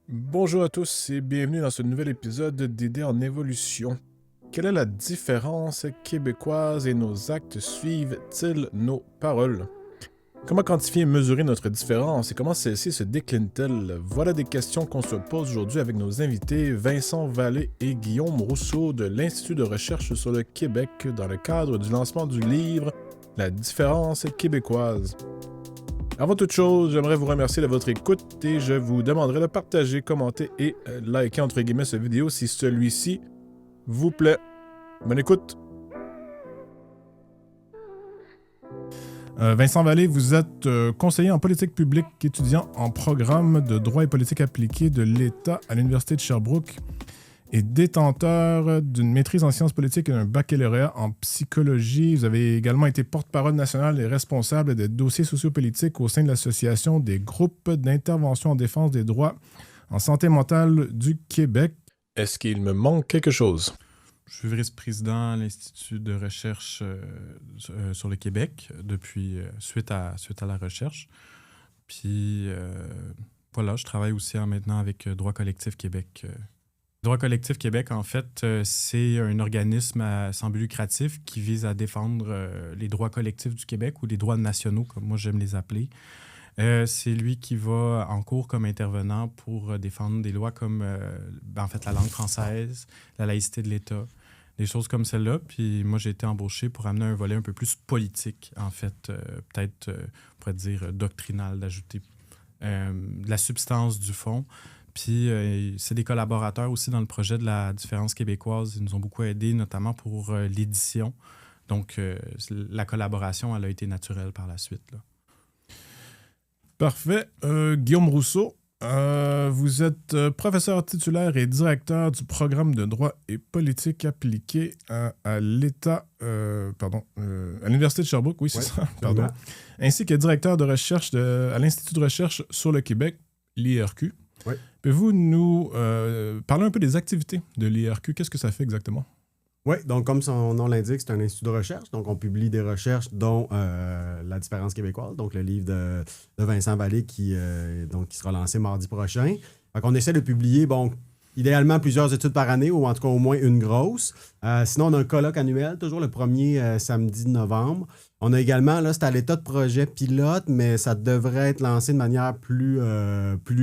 Bonjour à tous et bienvenue dans ce nouvel épisode d'Idées en évolution. Quelle est la différence québécoise et nos actes suivent-ils nos paroles? Comment quantifier et mesurer notre différence et comment celle-ci se décline-t-elle? Voilà des questions qu'on se pose aujourd'hui avec nos invités Vincent Vallée et Guillaume Rousseau de l'Institut de recherche sur le Québec dans le cadre du lancement du livre La différence québécoise. Avant toute chose, j'aimerais vous remercier de votre écoute et je vous demanderai de partager, commenter et liker entre guillemets cette vidéo si celui-ci vous plaît. Bonne écoute! Vincent Vallée, vous êtes conseiller en politique publique, étudiant en programme de droit et politique appliquée de l'État à l'Université de Sherbrooke et détenteur d'une maîtrise en sciences politiques et d'un baccalauréat en psychologie. Vous avez également été porte-parole nationale et responsable des dossiers sociopolitiques au sein de l'Association des groupes d'intervention en défense des droits en santé mentale du Québec. Est-ce qu'il me manque quelque chose? Je suis vice-président à l'Institut de recherche sur le Québec depuis suite à la recherche. Puis voilà, je travaille aussi maintenant avec Droit collectif Québec. Droit collectif Québec, en fait, c'est un organisme sans but lucratif qui vise à défendre les droits collectifs du Québec ou les droits nationaux, comme moi j'aime les appeler. C'est lui qui va en cours comme intervenant pour défendre des lois comme en fait la langue française, la laïcité de l'État, des choses comme celle-là. Puis moi, j'ai été embauché pour amener un volet un peu plus politique, en fait, peut-être, on pourrait dire, doctrinal, d'ajouter de la substance du fond. Puis c'est des collaborateurs aussi dans le projet de la différence québécoise. Ils nous ont beaucoup aidés, notamment pour l'édition. Donc, la collaboration, elle a été naturelle par la suite, là. Parfait. Guillaume Rousseau, vous êtes professeur titulaire et directeur du programme de droit et politique appliquée à l'État, à l'Université de Sherbrooke, oui, c'est ça, pardon, ainsi que directeur de recherche à l'Institut de recherche sur le Québec, l'IRQ. Oui. Pouvez-vous nous parler un peu des activités de l'IRQ? Qu'est-ce que ça fait exactement? Oui, donc comme son nom l'indique, c'est un institut de recherche. Donc, on publie des recherches dont La différence québécoise, donc le livre de Vincent Vallée qui sera lancé mardi prochain. Donc, on essaie de publier, idéalement plusieurs études par année ou en tout cas au moins une grosse. Sinon, on a un colloque annuel, toujours le premier samedi de novembre. On a également, là, c'est à l'état de projet pilote, mais ça devrait être lancé de manière plus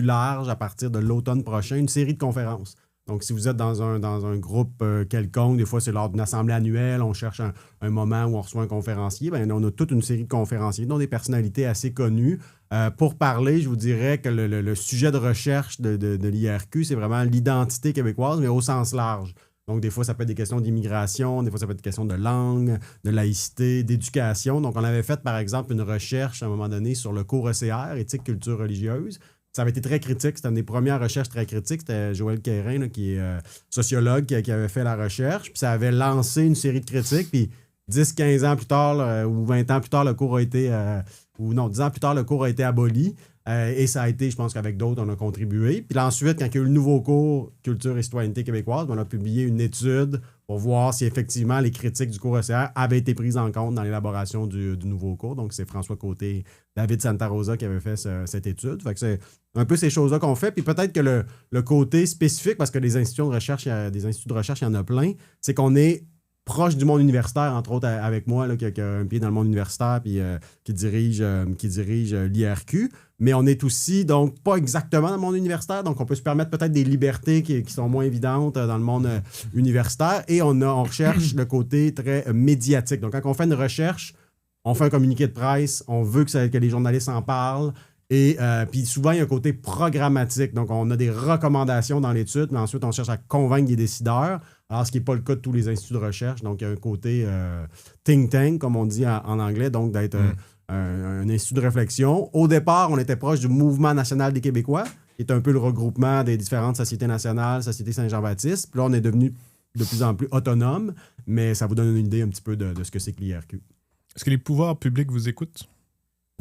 large à partir de l'automne prochain, une série de conférences. Donc, si vous êtes dans un groupe quelconque, des fois, c'est lors d'une assemblée annuelle, on cherche un moment où on reçoit un conférencier, bien, on a toute une série de conférenciers, dont des personnalités assez connues. Pour parler, je vous dirais que le sujet de recherche de l'IRQ, c'est vraiment l'identité québécoise, mais au sens large. Donc, des fois, ça peut être des questions d'immigration, des fois, ça peut être des questions de langue, de laïcité, d'éducation. Donc, on avait fait, par exemple, une recherche à un moment donné sur le cours ECR, éthique, culture religieuse. Ça avait été très critique. C'était une des premières recherches très critiques. C'était Joël Quérin, là, qui est sociologue, qui avait fait la recherche. Puis ça avait lancé une série de critiques. Puis 10-15 ans plus tard, ou 20 ans plus tard, le cours a été... 10 ans plus tard, le cours a été aboli. Et ça a été, je pense qu'avec d'autres, on a contribué. Puis là, ensuite, quand il y a eu le nouveau cours Culture et citoyenneté québécoise, on a publié une étude pour voir si effectivement les critiques du cours ECR avaient été prises en compte dans l'élaboration du nouveau cours. Donc, c'est François Côté et David Santarosa qui avaient fait cette étude. Fait que c'est un peu ces choses-là qu'on fait. Puis peut-être que le côté spécifique, parce que des instituts de recherche, il y en a plein, c'est qu'on est proche du monde universitaire, entre autres avec moi, là, qui a un pied dans le monde universitaire puis qui dirige l'IRQ. Mais on est aussi, donc, pas exactement dans le monde universitaire, donc on peut se permettre peut-être des libertés qui sont moins évidentes dans le monde universitaire. Et on recherche le côté très médiatique. Donc, quand on fait une recherche, on fait un communiqué de presse, on veut que les journalistes en parlent. Et puis souvent, il y a un côté programmatique. Donc, on a des recommandations dans l'étude, mais ensuite, on cherche à convaincre les décideurs. Alors, ce qui n'est pas le cas de tous les instituts de recherche. Donc, il y a un côté think tank, comme on dit en anglais, donc d'être un institut de réflexion. Au départ, on était proche du Mouvement national des Québécois, qui est un peu le regroupement des différentes sociétés nationales, Société Saint-Jean-Baptiste. Puis là, on est devenu de plus en plus autonome, mais ça vous donne une idée un petit peu de ce que c'est que l'IRQ. Est-ce que les pouvoirs publics vous écoutent?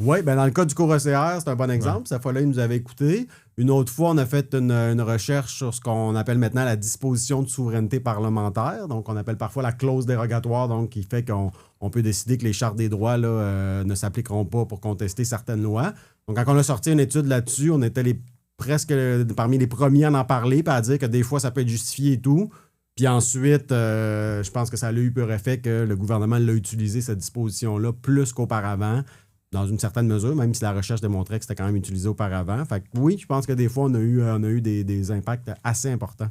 Oui, ben dans le cas du cours ECR, c'est un bon exemple. Ouais. Cette fois-là, ils nous avaient écoutés. Une autre fois, on a fait une recherche sur ce qu'on appelle maintenant la disposition de souveraineté parlementaire. Donc, on appelle parfois la clause dérogatoire, donc qui fait qu'on peut décider que les chartes des droits là, ne s'appliqueront pas pour contester certaines lois. Donc, quand on a sorti une étude là-dessus, on était les presque parmi les premiers à en parler, puis à dire que des fois, ça peut être justifié et tout. Puis ensuite, je pense que ça a eu pour effet que le gouvernement l'a utilisé, cette disposition-là, plus qu'auparavant, dans une certaine mesure, même si la recherche démontrait que c'était quand même utilisé auparavant. Fait que oui, je pense que des fois, on a eu des impacts assez importants.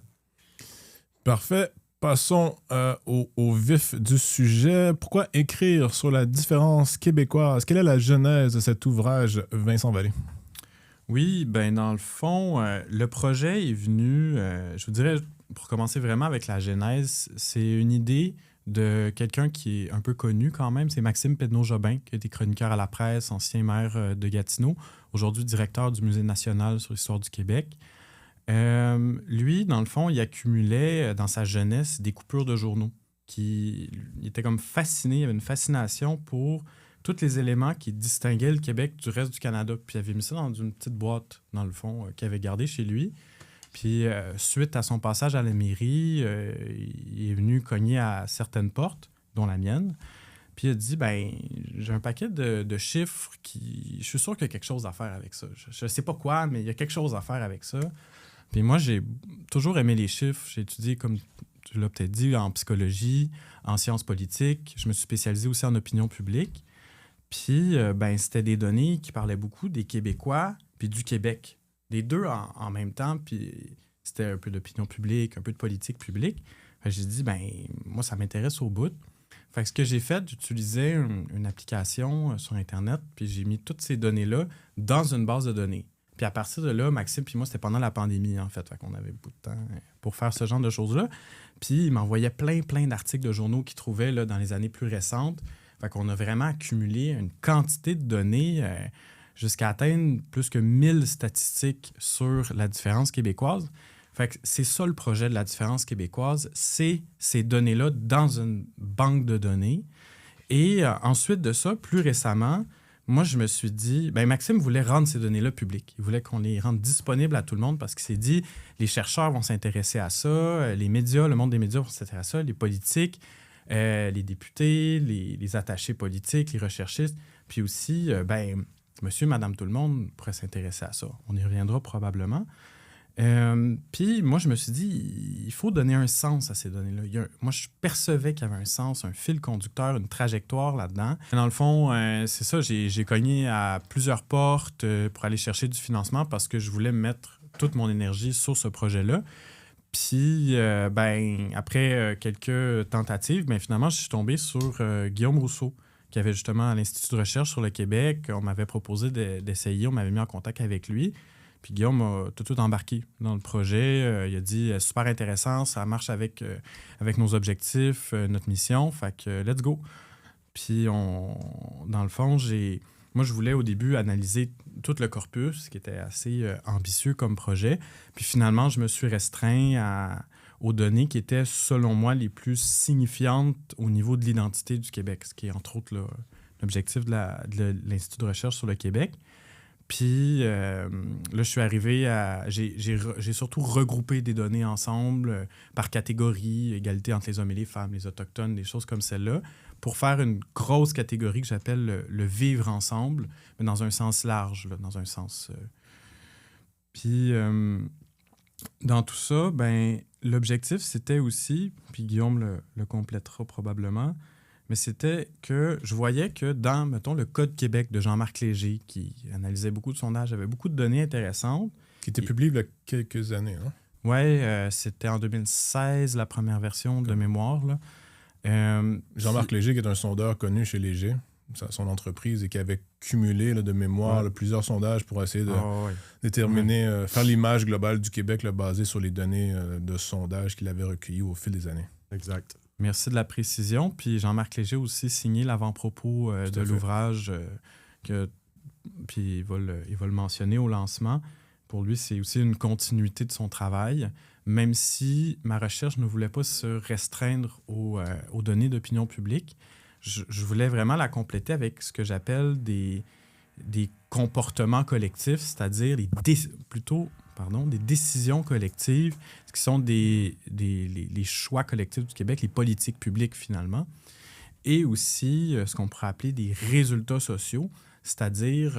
Parfait. Passons au vif du sujet. Pourquoi écrire sur la différence québécoise? Quelle est la genèse de cet ouvrage, Vincent Vallée? Oui, ben dans le fond, le projet est venu, je vous dirais, pour commencer vraiment avec la genèse, c'est une idée de quelqu'un qui est un peu connu quand même, c'est Maxime Pedneau-Jobin, qui a été chroniqueur à la presse, ancien maire de Gatineau, aujourd'hui directeur du Musée national sur l'histoire du Québec. Lui, dans le fond, il accumulait dans sa jeunesse des coupures de journaux. Il était comme fasciné, il avait une fascination pour tous les éléments qui distinguaient le Québec du reste du Canada. Puis il avait mis ça dans une petite boîte, dans le fond, qu'il avait gardée chez lui. Puis suite à son passage à la mairie, il est venu cogner à certaines portes, dont la mienne. Puis il a dit, ben j'ai un paquet de chiffres qui... Je suis sûr qu'il y a quelque chose à faire avec ça. Je ne sais pas quoi, mais il y a quelque chose à faire avec ça. Puis moi, j'ai toujours aimé les chiffres. J'ai étudié, comme tu l'as peut-être dit, en psychologie, en sciences politiques. Je me suis spécialisé aussi en opinion publique. Puis, ben, c'était des données qui parlaient beaucoup des Québécois puis du Québec. Les deux en même temps, puis c'était un peu d'opinion publique, un peu de politique publique. Fait que j'ai dit, ben moi, ça m'intéresse au bout. Fait que ce que j'ai fait, j'utilisais une application sur Internet, puis j'ai mis toutes ces données-là dans une base de données. Puis à partir de là, Maxime puis moi, c'était pendant la pandémie, en fait. Fait qu'on avait beaucoup de temps pour faire ce genre de choses-là. Puis il m'envoyait plein d'articles de journaux qu'il trouvait là, dans les années plus récentes. Fait qu'on a vraiment accumulé une quantité de données jusqu'à atteindre plus que 1000 statistiques sur la différence québécoise. Fait que c'est ça le projet de la différence québécoise, c'est ces données-là dans une banque de données. Et ensuite de ça, plus récemment, moi, je me suis dit, ben Maxime voulait rendre ces données-là publiques. Il voulait qu'on les rende disponibles à tout le monde parce qu'il s'est dit, les chercheurs vont s'intéresser à ça, les médias, le monde des médias vont s'intéresser à ça, les politiques, les députés, les attachés politiques, les recherchistes, puis aussi, ben monsieur, madame, tout le monde pourrait s'intéresser à ça. On y reviendra probablement. Puis moi, je me suis dit, il faut donner un sens à ces données-là. Moi, je percevais qu'il y avait un sens, un fil conducteur, une trajectoire là-dedans. Dans le fond, c'est ça, j'ai cogné à plusieurs portes pour aller chercher du financement parce que je voulais mettre toute mon énergie sur ce projet-là. Puis, ben, après quelques tentatives, ben, finalement, je suis tombé sur Guillaume Rousseau, qui avait justement à l'Institut de recherche sur le Québec. On m'avait proposé d'essayer, on m'avait mis en contact avec lui. Puis Guillaume a tout embarqué dans le projet. Il a dit « super intéressant, ça marche avec nos objectifs, notre mission, fait que let's go ». Puis dans le fond, moi je voulais au début analyser tout le corpus, qui était assez ambitieux comme projet. Puis finalement, je me suis restreint aux données qui étaient, selon moi, les plus signifiantes au niveau de l'identité du Québec, ce qui est entre autres l'objectif de l'Institut de recherche sur le Québec. Puis là, je suis arrivé à... J'ai surtout regroupé des données ensemble par catégorie, égalité entre les hommes et les femmes, les autochtones, des choses comme celle-là, pour faire une grosse catégorie que j'appelle le vivre ensemble, mais dans un sens large, là, dans un sens... Puis dans tout ça, ben l'objectif, c'était aussi, puis Guillaume le complétera probablement, mais c'était que je voyais que dans, mettons, le Code Québec de Jean-Marc Léger, qui analysait beaucoup de sondages, avait beaucoup de données intéressantes. Qui était publié il y a quelques années, hein? Oui, c'était en 2016, la première version de mémoire. Là. Jean-Marc Léger, qui est un sondeur connu chez Léger, son entreprise, et qui avait cumulé là, de mémoire plusieurs sondages pour essayer de déterminer, faire l'image globale du Québec là, basée sur les données de sondage qu'il avait recueillies au fil des années. Exact. Merci de la précision. Puis Jean-Marc Léger a aussi signé l'avant-propos de l'ouvrage. Puis il va le mentionner au lancement. Pour lui, c'est aussi une continuité de son travail, même si ma recherche ne voulait pas se restreindre aux données d'opinion publique. Je voulais vraiment la compléter avec ce que j'appelle des comportements collectifs, c'est-à-dire des décisions collectives, ce qui sont les choix collectifs du Québec, les politiques publiques finalement, et aussi ce qu'on pourrait appeler des résultats sociaux, c'est-à-dire,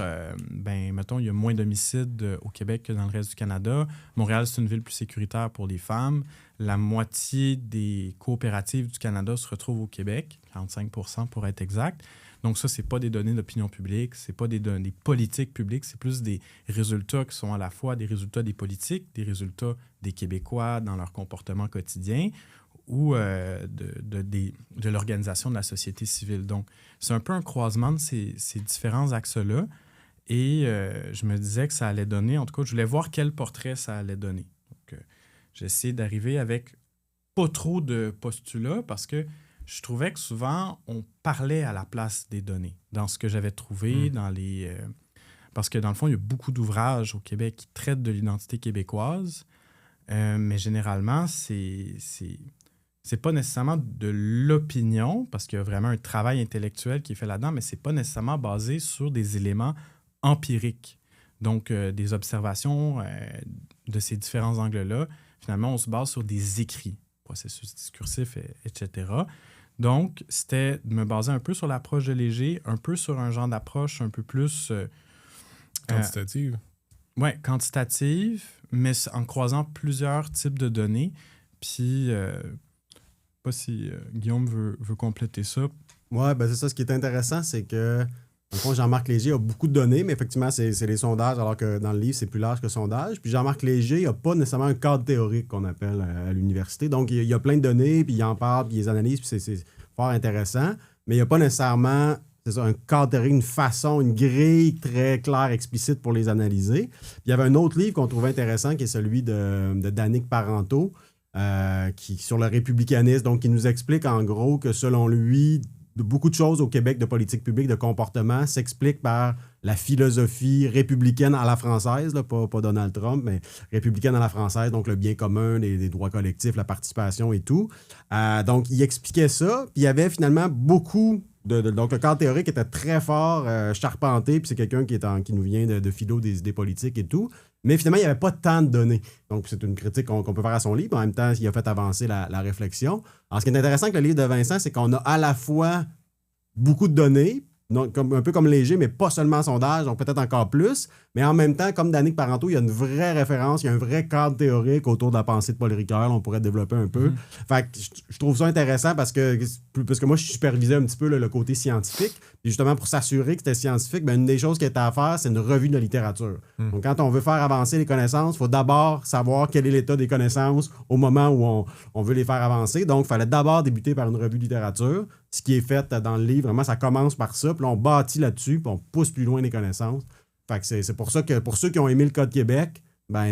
mettons, il y a moins d'homicides au Québec que dans le reste du Canada. Montréal, c'est une ville plus sécuritaire pour les femmes. La moitié des coopératives du Canada se retrouvent au Québec, 45% pour être exact. Donc ça, c'est pas des données d'opinion publique, c'est pas des données politiques publiques, c'est plus des résultats qui sont à la fois des résultats des politiques, des résultats des Québécois dans leur comportement quotidien ou de l'organisation de la société civile. Donc, c'est un peu un croisement de ces différents axes-là. Et je me disais que ça allait donner, en tout cas, je voulais voir quel portrait ça allait donner. Donc, j'ai essayé d'arriver avec pas trop de postulats parce que je trouvais que souvent, on parlait à la place des données dans ce que j'avais trouvé, dans les... parce que dans le fond, il y a beaucoup d'ouvrages au Québec qui traitent de l'identité québécoise, mais généralement, c'est pas nécessairement de l'opinion, parce qu'il y a vraiment un travail intellectuel qui est fait là-dedans, mais c'est pas nécessairement basé sur des éléments empiriques. Donc, des observations de ces différents angles-là. Finalement, on se base sur des écrits, processus discursif, etc. Donc, c'était de me baser un peu sur l'approche de Léger, un peu sur un genre d'approche un peu plus... quantitative. Oui, quantitative, mais en croisant plusieurs types de données. Puis, je ne sais pas si Guillaume veut compléter ça. Oui, ben c'est ça. Ce qui est intéressant, c'est que, dans le fond, Jean-Marc Léger a beaucoup de données, mais effectivement, c'est les sondages, alors que dans le livre, c'est plus large que sondage. Puis Jean-Marc Léger n'a pas nécessairement un cadre théorique qu'on appelle à l'université. Donc, il y a plein de données, puis il en parle, puis il les analyse, puis c'est fort intéressant. Mais il n'y a pas nécessairement, c'est ça, un cadre théorique, une façon, une grille très claire, explicite pour les analyser. Puis il y avait un autre livre qu'on trouvait intéressant, qui est celui de Danick Parenteau, sur le républicanisme, donc qui nous explique en gros que selon lui, beaucoup de choses au Québec de politique publique, de comportement, s'expliquent par la philosophie républicaine à la française, là, pas Donald Trump, mais républicaine à la française, donc le bien commun, les droits collectifs, la participation et tout. Donc, il expliquait ça, puis il y avait finalement beaucoup donc, le cadre théorique était très fort, charpenté, puis c'est quelqu'un qui nous vient de philo des idées politiques et tout. Mais finalement, il n'y avait pas tant de données. Donc, c'est une critique qu'on peut faire à son livre. En même temps, il a fait avancer la réflexion. Alors, ce qui est intéressant avec le livre de Vincent, c'est qu'on a à la fois beaucoup de données, donc, un peu comme Léger, mais pas seulement sondage, donc peut-être encore plus. Mais en même temps, comme Danick Parenteau, il y a une vraie référence, il y a un vrai cadre théorique autour de la pensée de Paul Ricoeur. On pourrait développer un peu. Fait que je trouve ça intéressant parce que moi, je supervisais un petit peu le côté scientifique. Et justement, pour s'assurer que c'était scientifique, une des choses qui était à faire, c'est une revue de la littérature. Donc, quand on veut faire avancer les connaissances, il faut d'abord savoir quel est l'état des connaissances au moment où on veut les faire avancer. Donc, il fallait d'abord débuter par une revue de littérature. Ce qui est fait dans le livre, vraiment, ça commence par ça, puis là, on bâtit là-dessus, puis on pousse plus loin les connaissances. Fait que c'est pour ça que, pour ceux qui ont aimé le Code Québec,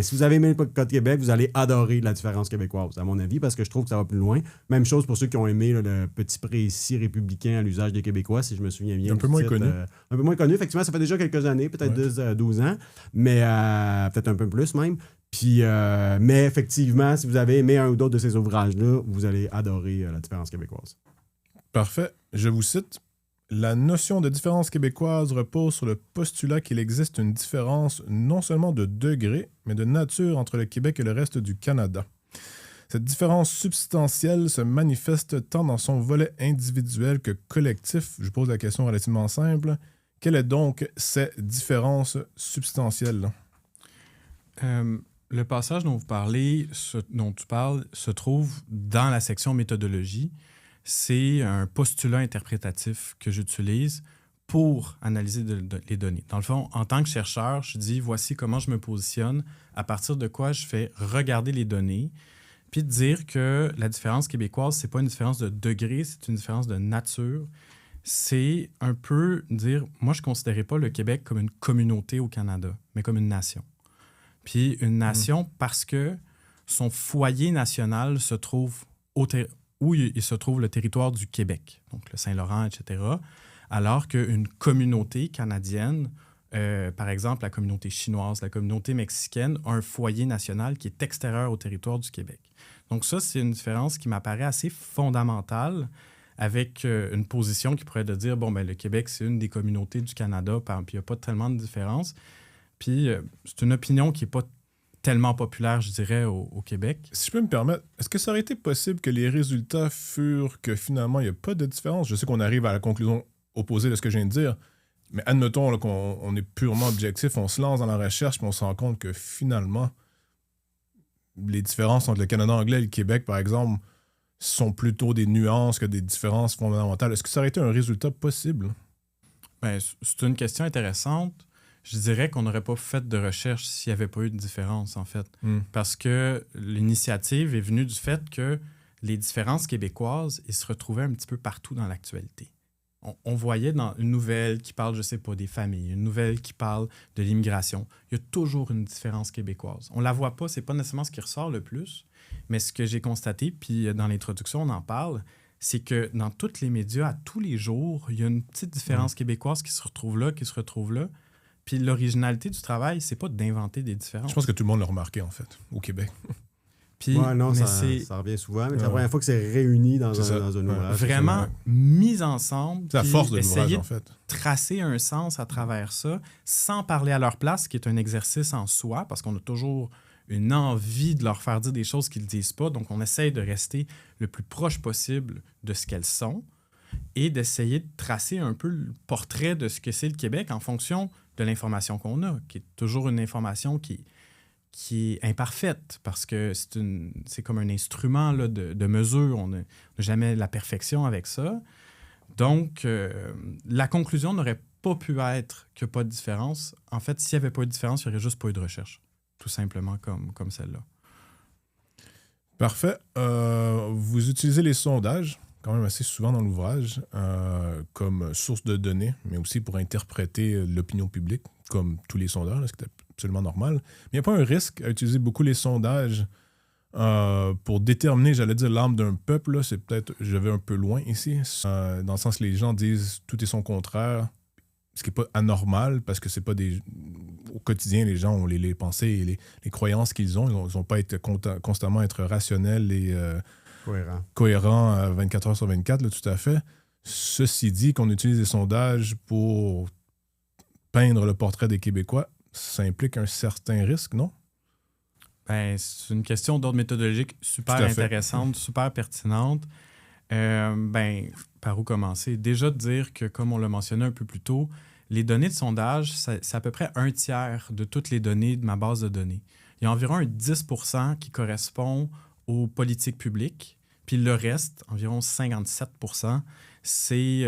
si vous avez aimé le Code Québec, vous allez adorer la différence québécoise, à mon avis, parce que je trouve que ça va plus loin. Même chose pour ceux qui ont aimé le petit précis républicain à l'usage des Québécois, si je me souviens bien. Un peu moins connu. Un peu moins connu, effectivement, ça fait déjà quelques années, peut-être 12 ans, mais peut-être un peu plus même. Puis, mais effectivement, si vous avez aimé un ou d'autres de ces ouvrages-là, vous allez adorer la différence québécoise. Parfait. Je vous cite. La notion de différence québécoise repose sur le postulat qu'il existe une différence non seulement de degré, mais de nature entre le Québec et le reste du Canada. Cette différence substantielle se manifeste tant dans son volet individuel que collectif. Je pose la question relativement simple. Quelle est donc cette différence substantielle? Le passage dont tu parles, se trouve dans la section méthodologie. C'est un postulat interprétatif que j'utilise pour analyser les données. Dans le fond, en tant que chercheur, je dis voici comment je me positionne, à partir de quoi je fais regarder les données, puis dire que la différence québécoise, c'est pas une différence de degré, c'est une différence de nature. C'est un peu dire, moi, je ne considérais pas le Québec comme une communauté au Canada, mais comme une nation. Puis une nation parce que son foyer national se trouve où il se trouve le territoire du Québec, donc le Saint-Laurent, etc., alors qu'une communauté canadienne, par exemple la communauté chinoise, la communauté mexicaine, a un foyer national qui est extérieur au territoire du Québec. Donc ça, c'est une différence qui m'apparaît assez fondamentale avec une position qui pourrait dire, le Québec, c'est une des communautés du Canada, puis il n'y a pas tellement de différence. Puis c'est une opinion qui n'est pas tellement populaire, je dirais, au Québec. Si je peux me permettre, est-ce que ça aurait été possible que les résultats furent que finalement, il n'y a pas de différence? Je sais qu'on arrive à la conclusion opposée de ce que je viens de dire, Mais admettons là, qu'on est purement objectif, on se lance dans la recherche, puis on se rend compte que finalement, les différences entre le Canada anglais et le Québec, par exemple, sont plutôt des nuances que des différences fondamentales. Est-ce que ça aurait été un résultat possible? Ben, c'est une question intéressante. Je dirais qu'on n'aurait pas fait de recherche s'il n'y avait pas eu de différence, en fait. Parce que l'initiative est venue du fait que les différences québécoises, ils se retrouvaient un petit peu partout dans l'actualité. On voyait dans une nouvelle qui parle, je sais pas, des familles, une nouvelle qui parle de l'immigration. Il y a toujours une différence québécoise. On la voit pas, c'est pas nécessairement ce qui ressort le plus, mais ce que j'ai constaté, puis dans l'introduction, on en parle, c'est que dans tous les médias, à tous les jours, il y a une petite différence québécoise qui se retrouve là, qui se retrouve là. Puis l'originalité du travail, c'est pas d'inventer des différences. Je pense que tout le monde l'a remarqué, en fait, au Québec. Puis, non, ça revient souvent, mais c'est la première fois que c'est réuni dans un ouvrage. Vraiment mis ensemble. C'est la force de l'ouvrage, en fait. Tracer un sens à travers ça, sans parler à leur place, qui est un exercice en soi, parce qu'on a toujours une envie de leur faire dire des choses qu'ils ne disent pas. Donc, on essaye de rester le plus proche possible de ce qu'elles sont et d'essayer de tracer un peu le portrait de ce que c'est le Québec en fonction de l'information qu'on a, qui est toujours une information qui est imparfaite parce que c'est comme un instrument là, de mesure. On n'a jamais la perfection avec ça. Donc, la conclusion n'aurait pas pu être qu'il n'y a pas de différence. En fait, s'il n'y avait pas eu de différence, il n'y aurait juste pas eu de recherche, tout simplement comme celle-là. Parfait. Vous utilisez les sondages quand même assez souvent dans l'ouvrage comme source de données, mais aussi pour interpréter l'opinion publique, comme tous les sondages, ce qui est absolument normal. Mais il n'y a pas un risque à utiliser beaucoup les sondages pour déterminer, j'allais dire, l'âme d'un peuple. Là, c'est peut-être, je vais un peu loin ici, dans le sens que les gens disent tout et son contraire, ce qui n'est pas anormal, parce que c'est pas des... Au quotidien, les gens ont les pensées et les croyances qu'ils ont. Ils n'ont pas été constamment être rationnels et cohérents 24 heures sur 24, là, tout à fait. Ceci dit, qu'on utilise des sondages pour peindre le portrait des Québécois, ça implique un certain risque, non? Ben, c'est une question d'ordre méthodologique super intéressante, super pertinente. Par où commencer? Déjà de dire que, comme on l'a mentionné un peu plus tôt, les données de sondage, c'est à peu près 1/3 de toutes les données de ma base de données. Il y a environ un 10% qui correspond aux politiques publiques, puis le reste, environ 57%, c'est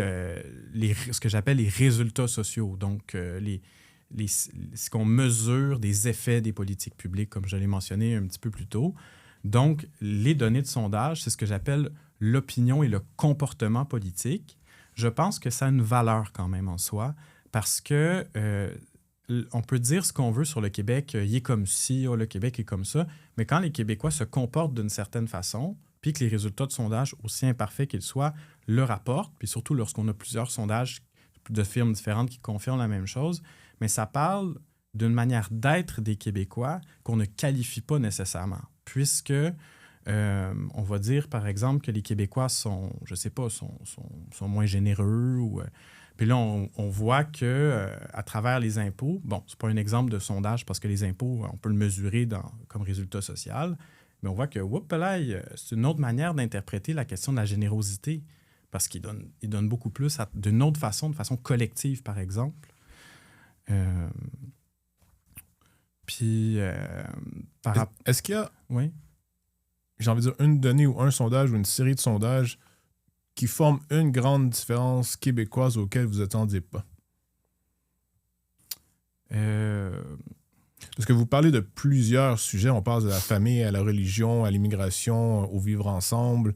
ce que j'appelle les résultats sociaux, donc ce qu'on mesure des effets des politiques publiques, comme je l'ai mentionné un petit peu plus tôt. Donc, les données de sondage, c'est ce que j'appelle l'opinion et le comportement politique. Je pense que ça a une valeur quand même en soi, parce que on peut dire ce qu'on veut sur le Québec, il est comme ci, le Québec est comme ça, mais quand les Québécois se comportent d'une certaine façon, puis que les résultats de sondage, aussi imparfaits qu'ils soient, le rapportent, puis surtout lorsqu'on a plusieurs sondages de firmes différentes qui confirment la même chose, mais ça parle d'une manière d'être des Québécois qu'on ne qualifie pas nécessairement, puisque on va dire, par exemple, que les Québécois sont, je sais pas, sont moins généreux. Puis là, on voit que à travers les impôts, bon, c'est pas un exemple de sondage parce que les impôts, on peut le mesurer comme résultat social, mais on voit que, c'est une autre manière d'interpréter la question de la générosité, parce qu'il donne beaucoup plus d'une autre façon, de façon collective, par exemple. Est-ce qu'il y a, oui? j'ai envie de dire, une donnée ou un sondage ou une série de sondages qui forment une grande différence québécoise auquel vous attendiez pas? Parce que vous parlez de plusieurs sujets. On parle de la famille, à la religion, à l'immigration, au vivre ensemble,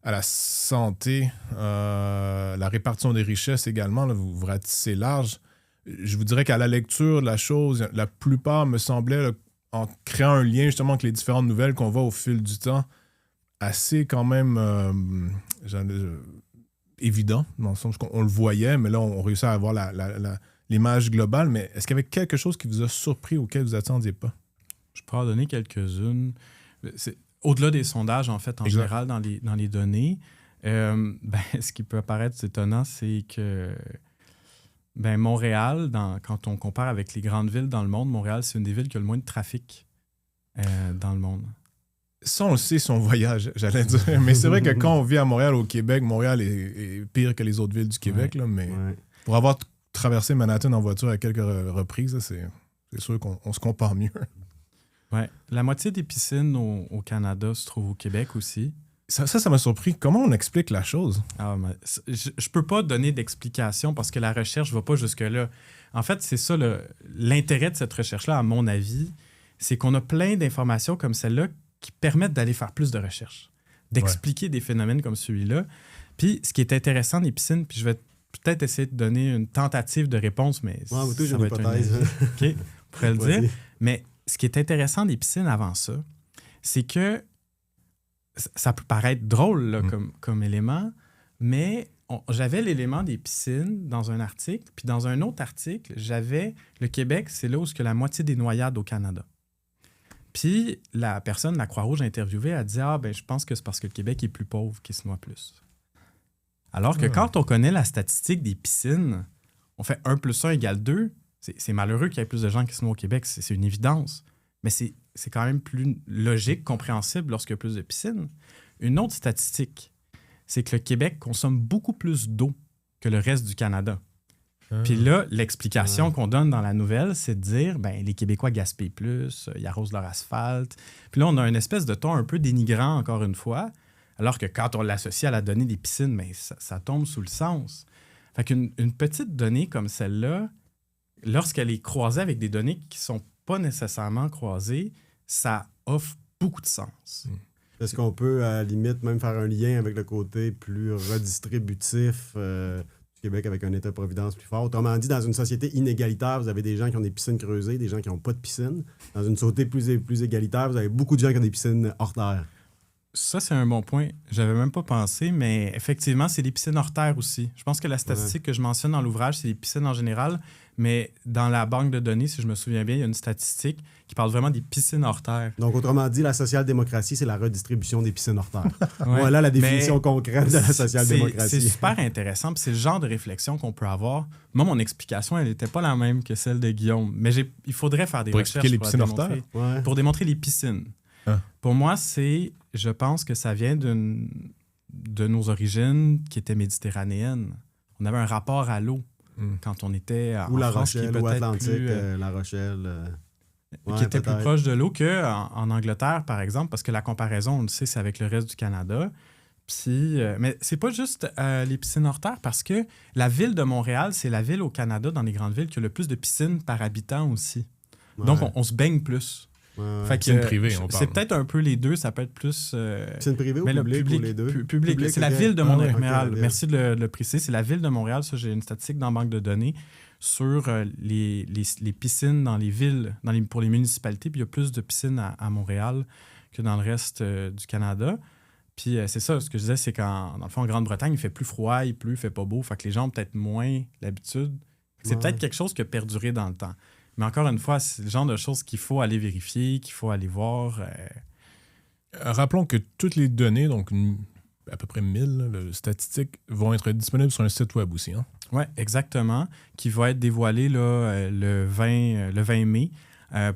à la santé, la répartition des richesses également. Là, vous ratissez large. Je vous dirais qu'à la lecture de la chose, la plupart me semblaient, là, en créant un lien justement avec les différentes nouvelles qu'on voit au fil du temps, assez quand même évident, dans le sens qu'on le voyait, mais là, on réussit à avoir l'image globale. Mais est-ce qu'il y avait quelque chose qui vous a surpris auquel vous n'attendiez pas? Je peux en donner quelques-unes. Au-delà des sondages, en fait, en général, dans les données, ce qui peut apparaître étonnant, c'est que Montréal, quand on compare avec les grandes villes dans le monde, Montréal, c'est une des villes qui a le moins de trafic dans le monde. Ça, on le sait si on voyage, j'allais dire. Mais c'est vrai que quand on vit à Montréal, au Québec, Montréal est pire que les autres villes du Québec. Là, mais pour avoir traversé Manhattan en voiture à quelques reprises. Là, c'est sûr qu'on se compare mieux. Ouais. La moitié des piscines au Canada se trouvent au Québec aussi. Ça m'a surpris. Comment on explique la chose? Ah, je peux pas donner d'explication parce que la recherche va pas jusque-là. En fait, c'est ça l'intérêt de cette recherche-là, à mon avis, c'est qu'on a plein d'informations comme celle-là qui permettent d'aller faire plus de recherches, d'expliquer des phénomènes comme celui-là. Puis, ce qui est intéressant des piscines, puis je vais peut-être essayer de donner une tentative de réponse, mais Ouais, ça j'ai va une être hypothèse. OK, on pourrait le Vas-y. dire. Mais ce qui est intéressant des piscines avant ça, c'est que ça peut paraître drôle là, comme élément, mais j'avais l'élément des piscines dans un article, puis dans un autre article, j'avais le Québec, c'est là où il y a la moitié des noyades au Canada. Puis la personne, la Croix-Rouge interviewée, a dit « Ah, ben je pense que c'est parce que le Québec est plus pauvre qu'il se noie plus. » Alors que quand on connaît la statistique des piscines, on fait 1 + 1 = 2. C'est malheureux qu'il y ait plus de gens qui se noient au Québec, c'est une évidence. Mais c'est quand même plus logique, compréhensible lorsqu'il y a plus de piscines. Une autre statistique, c'est que le Québec consomme beaucoup plus d'eau que le reste du Canada. Puis là, l'explication qu'on donne dans la nouvelle, c'est de dire, ben les Québécois gaspillent plus, ils arrosent leur asphalte. Puis là, on a une espèce de ton un peu dénigrant, encore une fois, alors que quand on l'associe à la donnée des piscines, ben, ça tombe sous le sens. Fait qu'une petite donnée comme celle-là, lorsqu'elle est croisée avec des données qui ne sont pas nécessairement croisées, ça offre beaucoup de sens. Est-ce qu'on peut, à la limite, même faire un lien avec le côté plus redistributif du Québec avec un État-providence plus fort? Autrement dit, dans une société inégalitaire, vous avez des gens qui ont des piscines creusées, des gens qui n'ont pas de piscine. Dans une société plus égalitaire, vous avez beaucoup de gens qui ont des piscines hors terre. Ça, c'est un bon point. J'avais même pas pensé, mais effectivement, c'est des piscines hors terre aussi. Je pense que la statistique que je mentionne dans l'ouvrage, c'est les piscines en général, mais dans la banque de données, si je me souviens bien, il y a une statistique qui parle vraiment des piscines hors terre. Donc, autrement dit, la social-démocratie, c'est la redistribution des piscines hors terre. Ouais. Voilà la définition concrète de la social-démocratie. C'est super intéressant, puis c'est le genre de réflexion qu'on peut avoir. Moi, mon explication, elle n'était pas la même que celle de Guillaume, mais il faudrait faire des Pour recherches expliquer les piscines hors terre? Ouais. pour démontrer les piscines. Ah. Pour moi, je pense que ça vient de nos origines qui étaient méditerranéennes. On avait un rapport à l'eau quand on était en Ou la France, Rochelle, qui est ou peut-être Atlantique, plus, la Rochelle. qui était plus peut-être. proche de l'eau qu'en Angleterre, par exemple, parce que la comparaison, on le sait, c'est avec le reste du Canada. Puis, mais c'est pas juste les piscines hors terre, parce que la ville de Montréal, c'est la ville au Canada, dans les grandes villes, qui a le plus de piscines par habitant aussi. Ouais. Donc, on se baigne plus. Ouais. Fait que, Piscine privée, on c'est parle. peut-être un peu les deux, ça peut être plus... Piscine privée ou mais publique, le ou les deux? Public. C'est la ok. ville de Ah ouais, Montréal. ok, Merci de le préciser. C'est la ville de Montréal. Ça, j'ai une statistique dans la banque de données sur les piscines dans les villes, pour les municipalités. Puis il y a plus de piscines à Montréal que dans le reste du Canada. Puis c'est ça, ce que je disais, c'est dans le fond, en Grande-Bretagne, il fait plus froid, il pleut, il fait pas beau. Fait que les gens ont peut-être moins l'habitude. C'est peut-être quelque chose qui a perduré dans le temps. Mais encore une fois, c'est le genre de choses qu'il faut aller vérifier, qu'il faut aller voir. Rappelons que toutes les données, donc à peu près 1000 statistiques, vont être disponibles sur un site web aussi. Hein? Oui, exactement, qui va être dévoilé là, le 20 mai.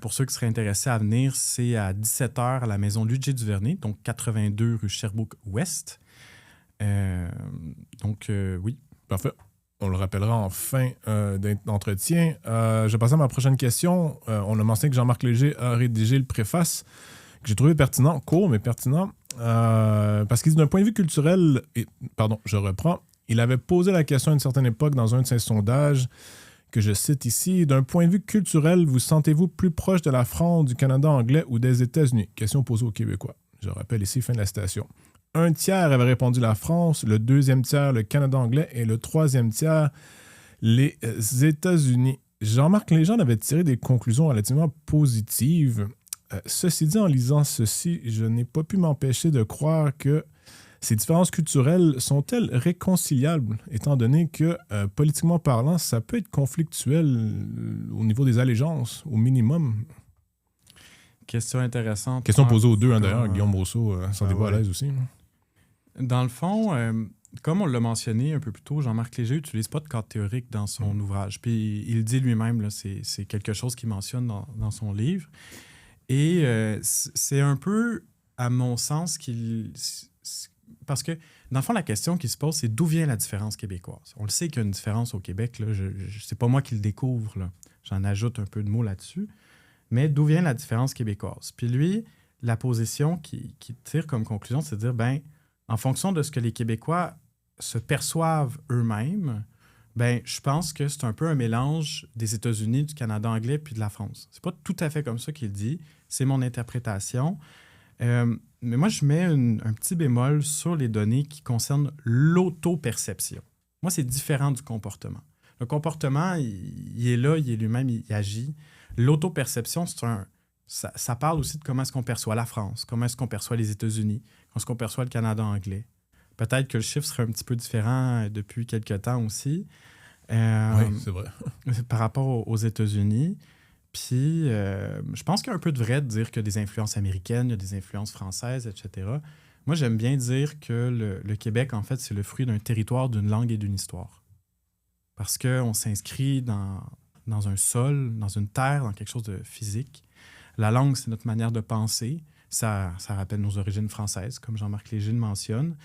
Pour ceux qui seraient intéressés à venir, c'est à 17h à la maison Ludger-Duvernay, donc 82 rue Sherbrooke-Ouest. Oui. Parfait. On le rappellera en fin d'entretien. Je vais passer à ma prochaine question. On a mentionné que Jean-Marc Léger a rédigé le préface que j'ai trouvé pertinent, court mais pertinent, parce qu'il dit d'un point de vue culturel, je reprends, il avait posé la question à une certaine époque dans un de ses sondages, que je cite ici, d'un point de vue culturel, vous sentez-vous plus proche de la France, du Canada anglais ou des États-Unis? Question posée aux Québécois. Je rappelle ici, fin de la citation. 1 tiers avait répondu la France, le 2e tiers le Canada anglais et le 3e tiers les États-Unis. Jean-Marc Léger avait tiré des conclusions relativement positives. Ceci dit, en lisant ceci, je n'ai pas pu m'empêcher de croire que ces différences culturelles sont-elles réconciliables, étant donné que, politiquement parlant, ça peut être conflictuel au niveau des allégeances, au minimum. Question intéressante. Question posée aux deux, hein, d'ailleurs. Guillaume Rousseau s'en débat à l'aise aussi. Dans le fond, comme on l'a mentionné un peu plus tôt, Jean-Marc Léger n'utilise pas de cadre théorique dans son ouvrage. Puis il dit lui-même, là, c'est quelque chose qu'il mentionne dans son livre. Et c'est un peu, à mon sens, parce que, dans le fond, la question qui se pose, c'est d'où vient la différence québécoise? On le sait qu'il y a une différence au Québec. Là, c'est pas moi qui le découvre. Là. J'en ajoute un peu de mots là-dessus. Mais d'où vient la différence québécoise? Puis lui, la position qui tire comme conclusion, c'est de dire, ben, en fonction de ce que les Québécois se perçoivent eux-mêmes, ben, je pense que c'est un peu un mélange des États-Unis, du Canada anglais puis de la France. C'est pas tout à fait comme ça qu'il dit. C'est mon interprétation. Mais moi, je mets un petit bémol sur les données qui concernent l'auto-perception. Moi, c'est différent du comportement. Le comportement, il est là, il est lui-même, il agit. L'auto-perception, ça parle aussi de comment est-ce qu'on perçoit la France, comment est-ce qu'on perçoit les États-Unis, comment est-ce qu'on perçoit le Canada anglais. Peut-être que le chiffre serait un petit peu différent depuis quelques temps aussi. Oui, c'est vrai. Par rapport aux États-Unis. Puis, je pense qu'il y a un peu de vrai de dire qu'il y a des influences américaines, il y a des influences françaises, etc. Moi, j'aime bien dire que le Québec, en fait, c'est le fruit d'un territoire, d'une langue et d'une histoire. Parce qu'on s'inscrit dans un sol, dans une terre, dans quelque chose de physique. La langue, c'est notre manière de penser. Ça rappelle nos origines françaises, comme Jean-Marc Léger le mentionne.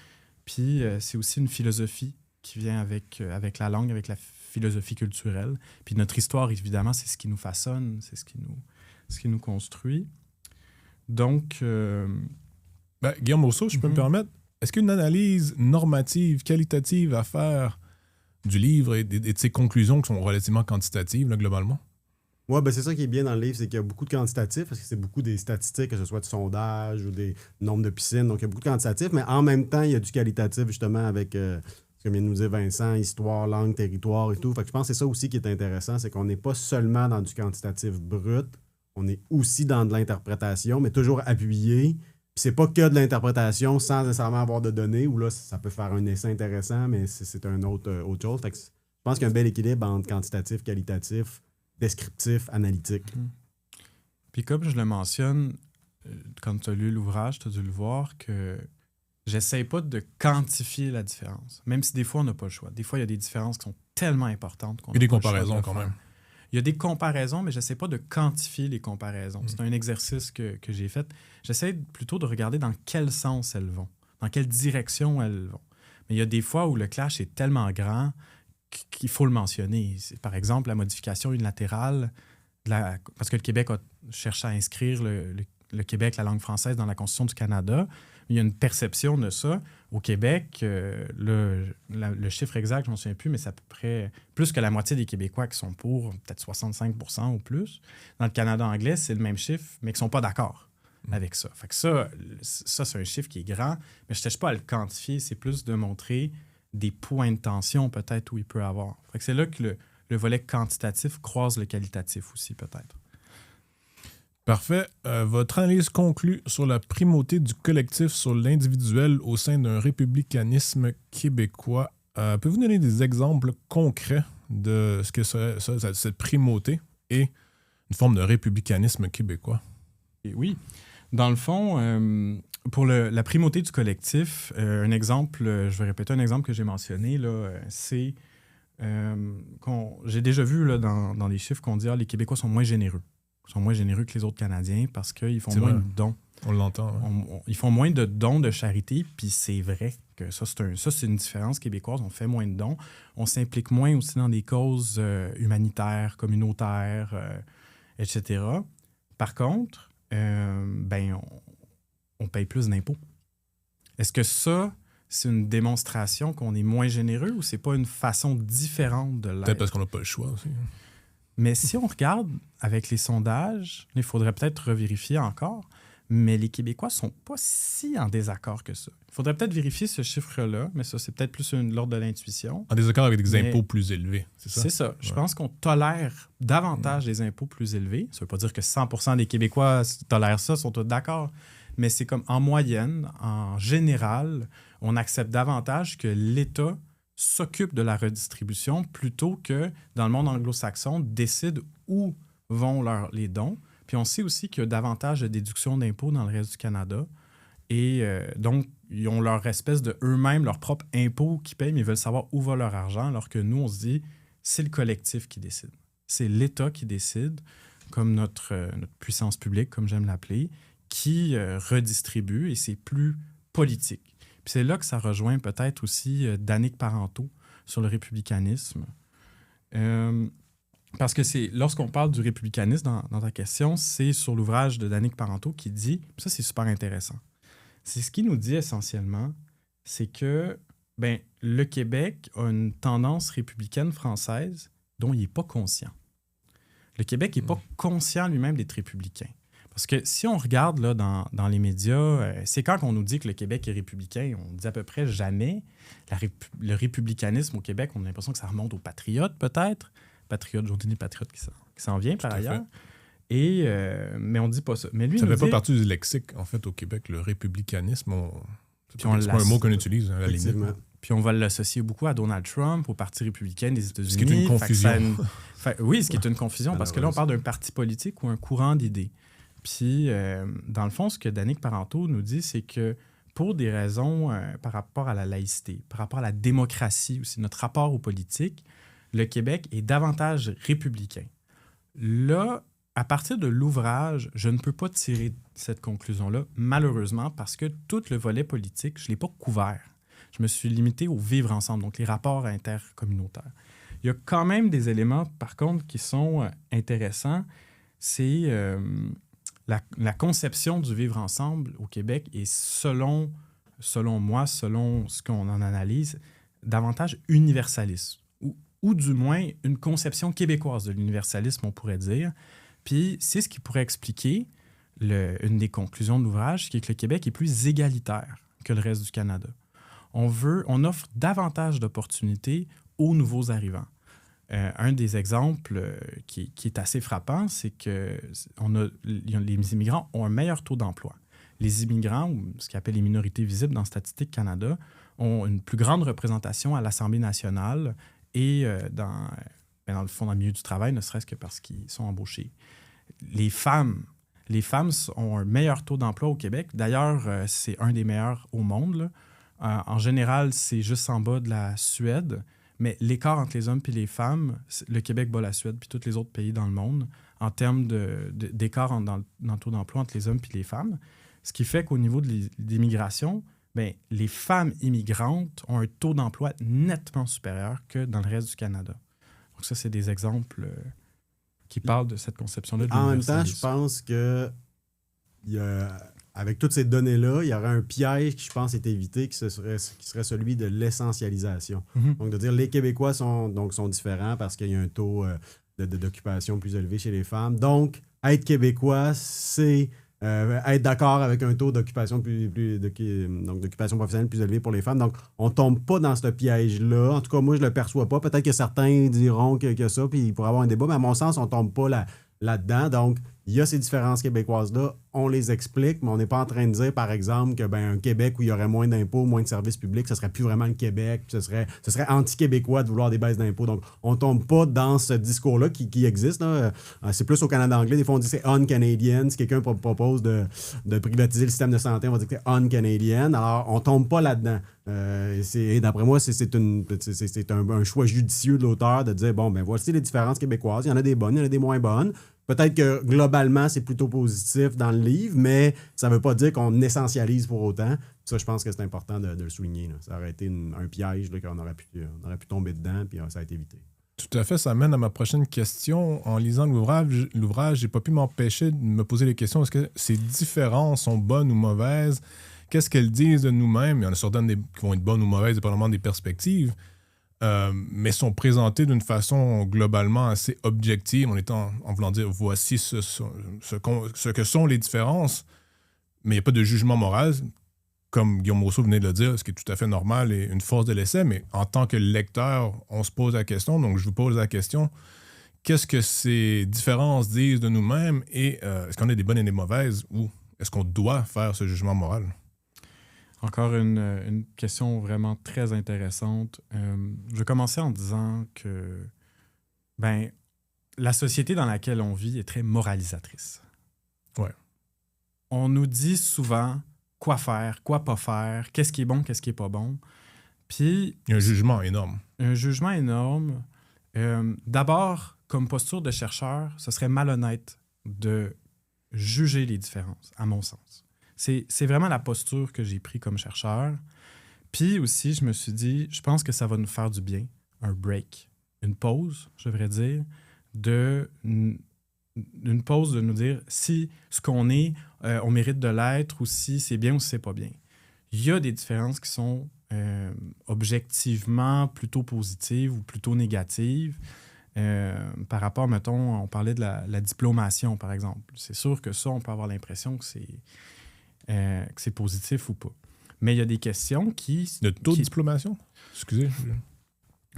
Puis, c'est aussi une philosophie qui vient avec la langue, avec la philosophie culturelle. Puis notre histoire, évidemment, c'est ce qui nous façonne, c'est ce qui nous construit. Donc... Guillaume Rousseau, je peux me permettre, est-ce qu'une analyse normative, qualitative à faire du livre et de ses conclusions qui sont relativement quantitatives, là, globalement? Oui, ben c'est ça qui est bien dans le livre, c'est qu'il y a beaucoup de quantitatifs, parce que c'est beaucoup des statistiques, que ce soit de sondage ou des nombres de piscines. Donc, il y a beaucoup de quantitatifs, mais en même temps, il y a du qualitatif, justement, avec, comme vient de nous dire Vincent, histoire, langue, territoire et tout. Fait que je pense que c'est ça aussi qui est intéressant, c'est qu'on n'est pas seulement dans du quantitatif brut, on est aussi dans de l'interprétation, mais toujours appuyé. Puis c'est pas que de l'interprétation sans nécessairement avoir de données, où là, ça peut faire un essai intéressant, mais c'est un autre chose. Fait que je pense qu'il y a un bel équilibre entre quantitatif, qualitatif, descriptif, analytique. Puis comme je le mentionne, quand tu as lu l'ouvrage, tu as dû le voir que j'essaie pas de quantifier la différence, même si des fois, on n'a pas le choix. Des fois, il y a des différences qui sont tellement importantes qu'on Il y a des comparaisons quand même. Il y a des comparaisons, mais je n'essaie pas de quantifier les comparaisons. C'est un exercice que j'ai fait. J'essaie plutôt de regarder dans quel sens elles vont, dans quelle direction elles vont. Mais il y a des fois où le clash est tellement grand qu'il faut le mentionner. C'est, par exemple, la modification unilatérale, parce que le Québec cherche à inscrire le Québec, la langue française, dans la Constitution du Canada. Il y a une perception de ça. Au Québec, le chiffre exact, je ne m'en souviens plus, mais c'est à peu près plus que la moitié des Québécois qui sont pour, peut-être 65 % ou plus. Dans le Canada anglais, c'est le même chiffre, mais qui ne sont pas d'accord avec ça. Fait que ça, c'est un chiffre qui est grand, mais je ne cherche pas à le quantifier, c'est plus de montrer des points de tension peut-être où il peut avoir. Fait que c'est là que le volet quantitatif croise le qualitatif aussi, peut-être. Parfait. Votre analyse conclut sur la primauté du collectif sur l'individuel au sein d'un républicanisme québécois. Pouvez-vous donner des exemples concrets de ce que serait cette primauté et une forme de républicanisme québécois? Et oui. Dans le fond, pour la primauté du collectif, un exemple, je vais répéter un exemple que j'ai mentionné, là, c'est j'ai déjà vu là, dans les chiffres qu'on dit que les Québécois sont moins généreux. Ils sont moins généreux que les autres Canadiens parce qu'ils font moins de dons. On l'entend. Ouais. Ils font moins de dons de charité, puis c'est vrai que ça, c'est une différence québécoise. On fait moins de dons. On s'implique moins aussi dans des causes humanitaires, communautaires, etc. Par contre, on paye plus d'impôts. Est-ce que ça, c'est une démonstration qu'on est moins généreux ou c'est pas une façon différente de l'être? Peut-être parce qu'on n'a pas le choix aussi. Mais si on regarde avec les sondages, il faudrait peut-être revérifier encore, mais les Québécois ne sont pas si en désaccord que ça. Il faudrait peut-être vérifier ce chiffre-là, mais ça, c'est peut-être plus l'ordre de l'intuition. En désaccord avec des impôts plus élevés, c'est ça? C'est ça. Ouais. Je pense qu'on tolère davantage des impôts plus élevés. Ça ne veut pas dire que 100% des Québécois tolèrent ça, sont tous d'accord, mais c'est comme en moyenne, en général, on accepte davantage que l'État s'occupe de la redistribution plutôt que, dans le monde anglo-saxon, décide où vont les dons. Puis on sait aussi qu'il y a davantage de déductions d'impôts dans le reste du Canada. Et donc, ils ont leur espèce de eux-mêmes, leur propre impôt qu'ils payent, mais ils veulent savoir où va leur argent, alors que nous, on se dit, c'est le collectif qui décide. C'est l'État qui décide, comme notre puissance publique, comme j'aime l'appeler, qui redistribue, et c'est plus politique. Puis c'est là que ça rejoint peut-être aussi Danick Parenteau sur le républicanisme. Parce que lorsqu'on parle du républicanisme dans ta question, c'est sur l'ouvrage de Danick Parenteau qui dit, ça c'est super intéressant, c'est ce qu'il nous dit essentiellement, c'est que le Québec a une tendance républicaine française dont il n'est pas conscient. Le Québec n'est pas conscient lui-même d'être républicain. Parce que si on regarde là, dans les médias, c'est quand on nous dit que le Québec est républicain, on dit à peu près jamais. Le républicanisme au Québec, on a l'impression que ça remonte aux patriotes peut-être. Patriotes, journée des patriotes qui s'en vient par ailleurs. Et, mais on ne dit pas ça. Mais lui, ça ne fait pas partie du lexique, en fait, au Québec, le républicanisme. C'est pas un mot qu'on utilise, à la limite. Puis on va l'associer beaucoup à Donald Trump, au Parti républicain des États-Unis. Ce qui est une confusion. Oui, ce qui est une confusion, parce que là, on parle d'un parti politique ou un courant d'idées. Puis, dans le fond, ce que Danick Parenteau nous dit, c'est que pour des raisons par rapport à la laïcité, par rapport à la démocratie aussi, notre rapport aux politiques, le Québec est davantage républicain. Là, à partir de l'ouvrage, je ne peux pas tirer cette conclusion-là, malheureusement, parce que tout le volet politique, je ne l'ai pas couvert. Je me suis limité au vivre ensemble, donc les rapports intercommunautaires. Il y a quand même des éléments, par contre, qui sont intéressants. C'est la conception du vivre ensemble au Québec est, selon moi, selon ce qu'on en analyse, davantage universaliste, ou du moins une conception québécoise de l'universalisme, on pourrait dire. Puis c'est ce qui pourrait expliquer une des conclusions de l'ouvrage, qui est que le Québec est plus égalitaire que le reste du Canada. On offre davantage d'opportunités aux nouveaux arrivants. Un des exemples qui est assez frappant, c'est que les immigrants ont un meilleur taux d'emploi. Les immigrants, ou ce qu'on appelle les minorités visibles dans Statistique Canada, ont une plus grande représentation à l'Assemblée nationale et dans le fond, dans le milieu du travail, ne serait-ce que parce qu'ils sont embauchés. Les femmes ont un meilleur taux d'emploi au Québec. D'ailleurs, c'est un des meilleurs au monde, là. En général, c'est juste en bas de la Suède, mais l'écart entre les hommes et les femmes, le Québec bat la Suède puis tous les autres pays dans le monde en termes d'écart dans le taux d'emploi entre les hommes et les femmes. Ce qui fait qu'au niveau de l'immigration, les femmes immigrantes ont un taux d'emploi nettement supérieur que dans le reste du Canada. Donc ça, c'est des exemples qui parlent de cette conception-là de l'universalisme. En même temps, je pense que avec toutes ces données-là, il y aurait un piège qui, je pense, est évité, qui serait celui de l'essentialisation. Mm-hmm. Donc, de dire les Québécois sont différents parce qu'il y a un taux d'occupation plus élevé chez les femmes. Donc, être Québécois, c'est être d'accord avec un taux d'occupation d'occupation professionnelle plus élevé pour les femmes. Donc, on ne tombe pas dans ce piège-là. En tout cas, moi, je ne le perçois pas. Peut-être que certains diront que ça, puis il pourrait y avoir un débat, mais à mon sens, on ne tombe pas là-dedans. Donc, il y a ces différences québécoises-là, on les explique, mais on n'est pas en train de dire, par exemple, que un Québec où il y aurait moins d'impôts, moins de services publics, ce serait plus vraiment le Québec, puis ce serait anti-québécois de vouloir des baisses d'impôts. Donc, on ne tombe pas dans ce discours-là qui existe. Là. C'est plus au Canada anglais. Des fois, on dit que c'est un-Canadian. Si quelqu'un propose de privatiser le système de santé, on va dire que c'est un-Canadian. Alors, on ne tombe pas là-dedans. Et d'après moi, c'est un choix judicieux de l'auteur de dire, voici les différences québécoises. Il y en a des bonnes, il y en a des moins bonnes. Peut-être que globalement, c'est plutôt positif dans le livre, mais ça ne veut pas dire qu'on essentialise pour autant. Ça, je pense que c'est important de le souligner. Là. Ça aurait été un piège là, qu'on aurait pu tomber dedans, puis ça a été évité. Tout à fait, ça mène à ma prochaine question. En lisant l'ouvrage, j'ai pas pu m'empêcher de me poser les questions. Est-ce que ces différences sont bonnes ou mauvaises? Qu'est-ce qu'elles disent de nous-mêmes? Il y en a certaines qui vont être bonnes ou mauvaises, dépendamment des perspectives. Mais sont présentés d'une façon globalement assez objective, en voulant dire voici ce que sont les différences, mais il n'y a pas de jugement moral, comme Guillaume Rousseau venait de le dire, ce qui est tout à fait normal et une force de l'essai, mais en tant que lecteur, on se pose la question, donc je vous pose la question, qu'est-ce que ces différences disent de nous-mêmes et est-ce qu'on a des bonnes et des mauvaises ou est-ce qu'on doit faire ce jugement moral? Encore une question vraiment très intéressante. Je vais commencer en disant que la société dans laquelle on vit est très moralisatrice. Ouais. On nous dit souvent quoi faire, quoi pas faire, qu'est-ce qui est bon, qu'est-ce qui est pas bon. Puis il y a un jugement énorme. Un jugement énorme. D'abord, comme posture de chercheur, ce serait malhonnête de juger les différences, à mon sens. C'est vraiment la posture que j'ai prise comme chercheur. Puis aussi, je me suis dit, je pense que ça va nous faire du bien, un break, une pause, je devrais dire, une pause de nous dire si ce qu'on est, on mérite de l'être ou si c'est bien ou si c'est pas bien. Il y a des différences qui sont objectivement plutôt positives ou plutôt négatives. Par rapport, mettons, on parlait de la diplomation, par exemple. C'est sûr que ça, on peut avoir l'impression que c'est positif ou pas. Mais il y a des questions qui... Le taux de diplomation? Excusez.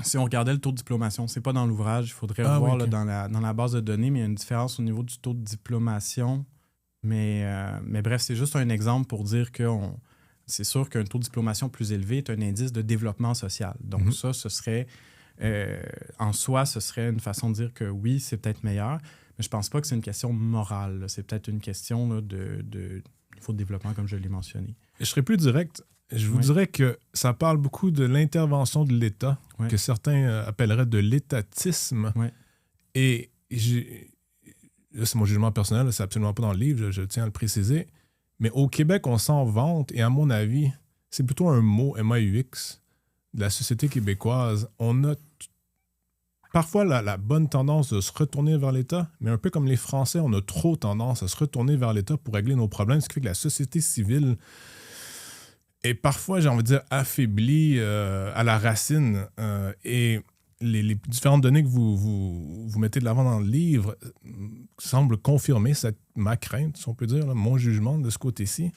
Si on regardait le taux de diplomation, c'est pas dans l'ouvrage, il faudrait voir oui, okay. là, dans la base de données, mais il y a une différence au niveau du taux de diplomation. Mais bref, c'est juste un exemple pour dire que c'est sûr qu'un taux de diplomation plus élevé est un indice de développement social. Donc ça, ce serait... en soi, ce serait une façon de dire que oui, c'est peut-être meilleur, mais je pense pas que c'est une question morale. Là. C'est peut-être une question là, de niveau de développement, comme je l'ai mentionné. Je serais plus direct. Je vous dirais que ça parle beaucoup de l'intervention de l'État, que certains appelleraient de l'étatisme. Et là, c'est mon jugement personnel, c'est absolument pas dans le livre, je tiens à le préciser. Mais au Québec, on s'en vante, et à mon avis, c'est plutôt un mot, MAUX, de la société québécoise. On a parfois la bonne tendance de se retourner vers l'État, mais un peu comme les Français, on a trop tendance à se retourner vers l'État pour régler nos problèmes, ce qui fait que la société civile est parfois, j'ai envie de dire, affaiblie à la racine. Et les différentes données que vous mettez de l'avant dans le livre semblent confirmer ma crainte, si on peut dire, là, mon jugement de ce côté-ci.